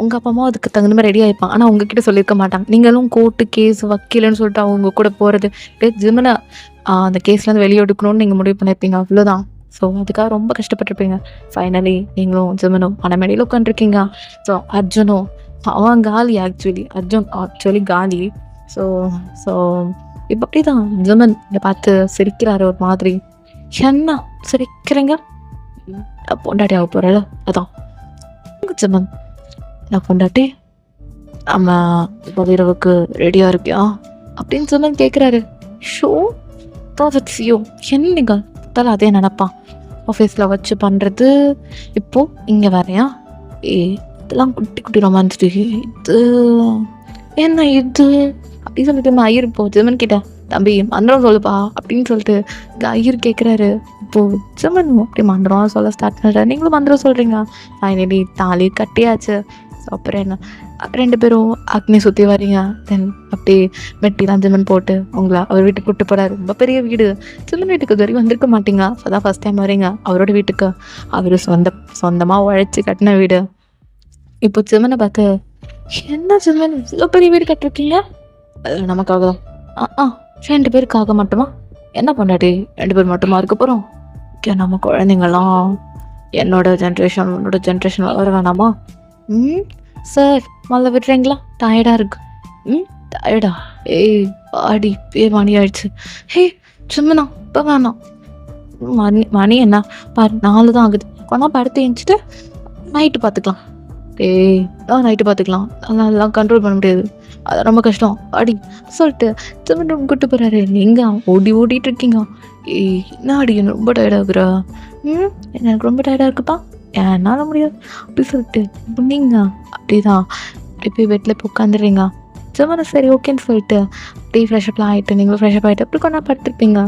உங்கள் அப்பா அம்மா அதுக்கு தகுந்த மாதிரி ரெடி ஆகிருப்பான். ஆனால் உங்ககிட்ட சொல்லியிருக்க மாட்டாங்க. நீங்களும் கோர்ட்டு கேஸ் வக்கீலுன்னு சொல்லிட்டு அவங்க கூட போகிறது, ஜிம்மனை அந்த கேஸ்லேருந்து வெளியே எடுக்கணும்னு நீங்கள் முடிவு பண்ணியிருப்பீங்க, அவ்வளோதான். ஸோ அதுக்காக ரொம்ப கஷ்டப்பட்டுருப்பீங்க. ஃபைனலி நீங்களும் ஜிம்மனும் மனமேடையில் உட்காந்துருக்கீங்க. ஸோ அர்ஜுனும் அவன் காலி, அர்ஜுன் ஆக்சுவலி காலி. ஸோ இப்போ அப்படி தான் ஜிம்மன் இதை பார்த்து சிரிக்கிறாரு ஒரு மாதிரி. என்ன சிரிக்கிறீங்க? பொண்டாட்டி ஆக போகிறல, அதான் ஜிம்மன் நான் பொண்டாட்டி. நம்ம இப்போ இரவுக்கு ரெடியாக இருக்கியா அப்படின்னு ஜிம்மன் கேட்குறாரு. ஷோ ப்ராஜெக்ட்ஸியோ என்னங்க தலை அதே நினப்பான். ஆஃபீஸில் வச்சு பண்ணுறது இப்போது இங்கே வரையா? இதெல்லாம் குட்டி ரொமான்ஸ். இது என்ன இது அப்படி சொல்லிட்டு ஐயர் இப்போ ஜிம்மன் கிட்ட தம்பி மந்திரம் சொல்லுப்பா அப்படின்னு சொல்லிட்டு ஐயர் கேட்குறாரு. இப்போது ஜிம்மன் அப்படி மந்திரம் சொல்ல ஸ்டார்ட் பண்ணுறாரு. நீங்களும் மந்திரம் சொல்கிறீங்க. ஃபைனலி தாலி கட்டியாச்சு. ஸோ அப்புறம் என்ன, 2 பேரும் அக்னி சுற்றி வரீங்க. தென் அப்படியே மெட்டிலாம் ஜிம்மன் போட்டு உங்களை அவர் வீட்டுக்கு கூப்பிட்டு போகிறாரு. ரொம்ப பெரிய வீடு. ஜிம்மன் வீட்டுக்கு இது வரைக்கும் வந்திருக்க மாட்டீங்க. ஸோ அதான் ஃபஸ்ட் டைம் வரீங்க அவரோட வீட்டுக்கு. அவர் சொந்தமாக உழைச்சி கட்டின வீடு. இப்போ ஜிம்மனை பார்த்து, என்ன ஜிம்மன் இவ்வளோ பெரிய வீடு கட்டிருக்கீங்க? அது நமக்காக தான். 2 பேருக்காக மட்டுமா? என்ன பொண்டாட்டி 2 பேர் மட்டுமா இருக்க போகிறோம்? நம்ம குழந்தைங்கலாம் என்னோட ஜென்ரேஷன் உன்னோட ஜென்ரேஷன் வர வேணாமா? சார் முதல்ல விடுறீங்களா? டயர்டாக இருக்கு. டயர்டா? ஏய் பாடி மணி ஆயிடுச்சு. ஹே சும்மனா இப்போ வேணாம். மணி என்ன பாரு 4 தான் ஆகுது. கொண்டா படுத்து எழுந்துட்டு நைட்டு பார்த்துக்கலாம். நைட்டு பார்த்துக்கலாம். அதெல்லாம் கண்ட்ரோல் பண்ண முடியாது. அது ரொம்ப கஷ்டம் அடி சொல்லிட்டு சும்மன் ரூம் கூப்பிட்டு போகிறாரு. நீங்கள் ஓடிட்டு இருக்கீங்க. என்ன அடி ரொம்ப டயர்டாகுறா? எனக்கு ரொம்ப டயர்டாக இருக்குப்பா, என்னால் முடியாது அப்படி சொல்லிட்டு நீங்கள் அப்படிதான் அப்படி போய் பெட்டில் போய் உட்காந்துடுறீங்க. சும்மா சரி ஓகேன்னு சொல்லிட்டு அப்படியே ஃப்ரெஷ்அப்லாம் ஆகிட்டு நீங்களும் ஃப்ரெஷ்அப் ஆகிட்டு அப்படி கொண்டா படுத்துருப்பீங்க.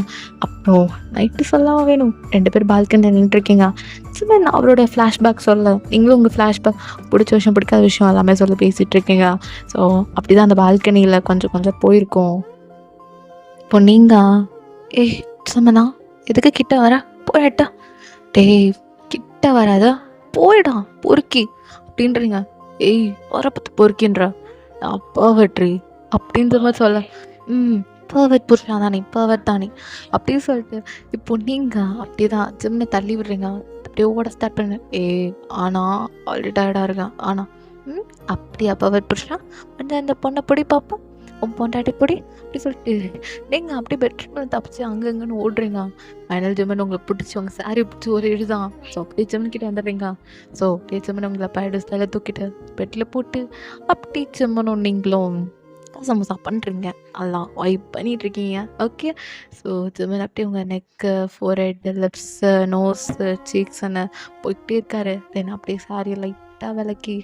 அப்புறம் நைட்டு சொல்லலாம் வேணும் 2 பேர் பால்கனியில் நின்றுருக்கீங்க. சும்மா அவரோட ஃப்ளாஷ்பேக் சொல்ல நீங்களும் உங்கள் ஃப்ளாஷ்பேக் பிடிச்ச விஷயம் பிடிக்காத விஷயம் எல்லாமே சொல்ல பேசிகிட்டு இருக்கீங்க. ஸோ அப்படி தான் அந்த பால்கனியில் கொஞ்சம் கொஞ்சம் போயிருக்கோம். இப்போ நீங்கள் சும்மனா எதுக்கு கிட்ட வர போயிட்டா? கிட்ட வராதா போயிடா பொறுக்கி அப்படின்றீங்க. வர பத்து பொறுக்கின்ற பர்வட்ரி அப்படின்ற மாதிரி சொல்ல பர்வட் புருஷா தானே பர்வட் தானே அப்படின்னு சொல்லிட்டு இப்போ நீங்கள் அப்படி தான் ஜிம்னை தள்ளி விடுறீங்க. அப்படியே ஓட ஸ்டார்ட் பண்ணு. ஆனால் ஆல்ரெடி டயர்டாக இருக்கேன். ஆனால் அப்படியா பர்வட் புருஷா வந்து அந்த பொண்ணை பொடி பார்ப்போம் உன் பொண்டாட்டி பொடி அப்படி சொல்லிட்டு நீங்கள் அப்படியே பெட்ரூமில் தப்பிச்சு அங்கங்கன்னு ஓடுறீங்க. ஃபைனல் ஜிம்மன் உங்களை பிடிச்சி உங்கள் சாரி பிடிச்சி ஒரு இதுதான். ஸோ அப்படியே ஜிம்மன் கிட்டே வந்துடுறீங்க. ஸோ அப்படியே ஜிம்மன் உங்களை பைடு ஸ்டைலில் தூக்கிட்டு பெட்டில் போட்டு அப்படி ஜிம்மனும் நீங்களும் சமோசா பண்ணுறீங்க. எல்லாம் வைப் பண்ணிகிட்ருக்கீங்க. ஓகே ஸோ ஜிம்மன் அப்படியே உங்கள் நெக்கு ஃபோர்ஹெட் லிப்ஸு நோஸு சீக்ஸ்ன்னு போயிட்டே இருக்காரு. தென் அப்படியே சாரியை லைட்டாக விளக்கி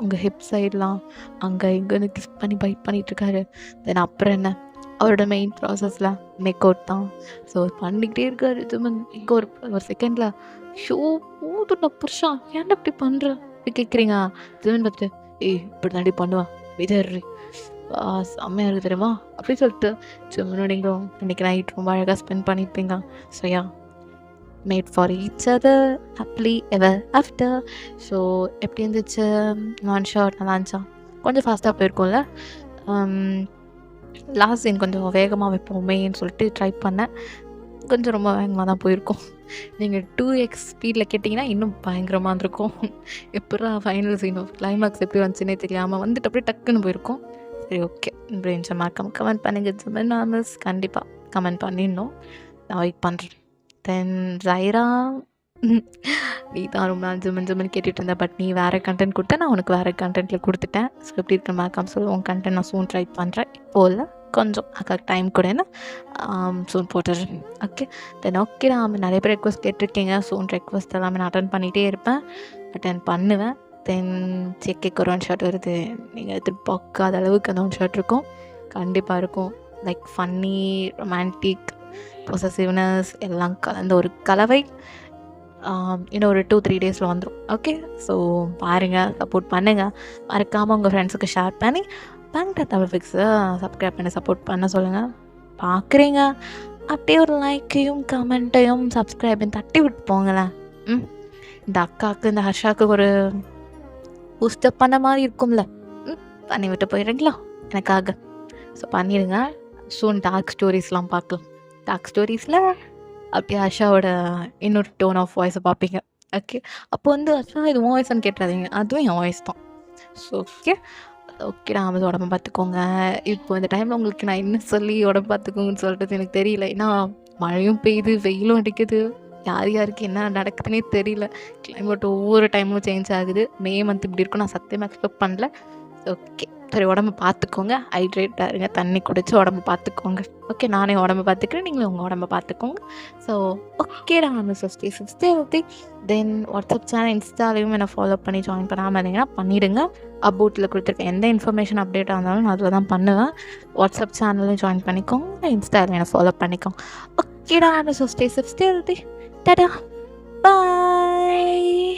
உங்கள் ஹிப் சைட்லாம் அங்கே இங்கேன்னு கிஸ் பண்ணி பைட் பண்ணிகிட்ருக்காரு. தென் அப்புறம் என்ன அவரோட மெயின் ப்ராசஸில் மேக் அவுட் தான். ஸோ பண்ணிக்கிட்டே இருக்காரு ஜிம்மன். இங்கே ஒரு செகண்டில் ஷோ போதுண்டா புருஷா ஏன்டா இப்படி பண்ணுற அப்படி கேட்குறீங்க. ஜிம்மன் பார்த்துட்டு இப்படி தாண்டி பண்ணுவான் விதர்றி செம்மையாக இருக்குது தெரியுமா அப்படி சொல்லிட்டு ஜிம்மனோட நீங்களும் இன்றைக்கி நைட் ரொம்ப அழகாக ஸ்பெண்ட் பண்ணியிருப்பீங்க. So yeah made for each other happily ever after. So எப்படி இருந்துச்சு? நான் ஷார்ட் நல்லா இருந்துச்சா? கொஞ்சம் ஃபாஸ்ட்டாக போயிருக்கோம்ல. லாஸ்ட் சீன் கொஞ்சம் வேகமாக வைப்போமேன்னு சொல்லிட்டு ட்ரை பண்ணேன். கொஞ்சம் ரொம்ப வேகமாக தான் போயிருக்கோம். நீங்கள் 2x ஸ்பீடில் கேட்டிங்கன்னா இன்னும் பயங்கரமாக இருந்திருக்கும். எப்படா ஃபைனல் சீன் கிளைமேக்ஸ் எப்படி வந்துச்சுன்னே தெரியாமல் வந்துட்டு அப்படியே டக்குன்னு போயிருக்கோம். சரி ஓகே பிரேன்ஸை மறக்காம கமெண்ட் பண்ணுங்கள். ஜிம்மன் நாமஸ் கண்டிப்பாக கமெண்ட் பண்ணிடணும். நான் வெயிட் பண்ணுறேன். தென் ஜைரா நீ தான் ரொம்ப நாள் ஜிம்மன் கேட்டுட்டு இருந்தேன். பட் நீ வேறு கண்டென்ட் கொடுத்தா நான் உனக்கு வேறு கண்டென்ட்டில் கொடுத்துட்டேன். ஸோ எப்படி இருக்கிற மறக்காம சொல்லு. உன் கண்டென்ட் நான் சூன் ட்ரை பண்ணுறேன். இப்போ இல்லை கொஞ்சம் அக்காக்கு டைம் கூடன்னு சூன் போட்டுறேன். ஓகே தென் ஓகே நான் நிறைய பேர் ரெக்வஸ்ட் கேட்டிருக்கீங்க. சூன் ரெக்வஸ்ட் எல்லாமே நான் அட்டன் பண்ணிகிட்டே இருப்பேன், அட்டன் பண்ணுவேன். தென் செக்கேக்கு ஒரு ஒன் ஷாட் வருது. நீங்கள் எதிர்பார்க்காத அளவுக்கு அந்த ஒன் ஷாட் இருக்கும், கண்டிப்பாக இருக்கும். லைக் ஃபன்னி ரொமான்டிக் பொசசிவ்னஸ் எல்லாம் கலந்த ஒரு கலவை. இன்னும் ஒரு 2-3 டேஸில் வந்துடும். ஓகே ஸோ பாருங்கள், சப்போர்ட் பண்ணுங்கள். மறக்காமல் உங்கள் ஃப்ரெண்ட்ஸுக்கு ஷேர் பண்ணி பேங்க்டா தமிழ் ஃபிக்ஸை சப்ஸ்கிரைப் பண்ணி சப்போர்ட் பண்ண சொல்லுங்கள். பார்க்குறீங்க அப்படியே ஒரு லைக்கையும் கமெண்ட்டையும் சப்ஸ்கிரைபையும் தட்டி விட்டு போங்களேன். இந்த அக்காவுக்கு இந்த ஹர்ஷாவுக்கு ஒரு பூஸ்டப் பண்ண மாதிரி இருக்கும்ல, பண்ணி விட்டு போயிடுறீங்களா எனக்காக? ஸோ பண்ணிடுங்க. சூன் டார்க் ஸ்டோரிஸ்லாம் பார்க்கலாம். டார்க் ஸ்டோரிஸில் அப்படியே ஹர்ஷாவோட இன்னொரு டோன் ஆஃப் வாய்ஸை பார்ப்பீங்க. ஓகே அப்போ வந்து ஹர்ஷா இது உன் வாய்ஸ்ன்னு கேட்டுறாதீங்க, அதுவும் என் வாய்ஸ் தான். ஸோ ஓகே நான் வந்து உடம்பு பார்த்துக்கோங்க. இப்போ இந்த டைமில் உங்களுக்கு நான் என்ன சொல்லி உடம்பு பார்த்துக்கோங்கன்னு சொல்கிறது எனக்கு தெரியல. ஏன்னா மழையும் பெய்யுது, வெயிலும் அடிக்குது, யாருக்கு என்ன நடக்குதுன்னே தெரியல. கிளைமேட் ஒவ்வொரு டைமும் சேஞ்ச் ஆகுது. மே மந்த் இப்படி இருக்கும் நான் சத்தியமாக எக்ஸ்பெக்ட் பண்ணல. ஓகே சரி உடம்பு பார்த்துக்கோங்க, ஹைட்ரேட்டாக இருங்க, தண்ணி குடிச்சு உடம்பு பார்த்துக்கோங்க. ஓகே நானே உடம்பு பார்த்துக்கிறேன், நீங்களும் உங்கள் உடம்பை பார்த்துக்கோங்க. ஸோ ஓகே நான் ஸ்டே தென் வாட்ஸ்அப் சேனல் இன்ஸ்டாலையும் என்னை ஃபாலோ பண்ணி ஜாயின் பண்ணாமல் இருந்தீங்கன்னா பண்ணிவிடுங்க. அபவுட்டில் கொடுத்துருக்கேன் எந்த இன்ஃபர்மேஷன் அப்டேட்டாக இருந்தாலும் நான் அதில் தான் பண்ணுவேன். வாட்ஸ்அப் சேனலையும் ஜாயின் பண்ணிக்கோங்க, இன்ஸ்டாவில் என்னை ஃபாலோ பண்ணிக்கோங்க. ஓகேடா ஸ்டே டடா பாய்.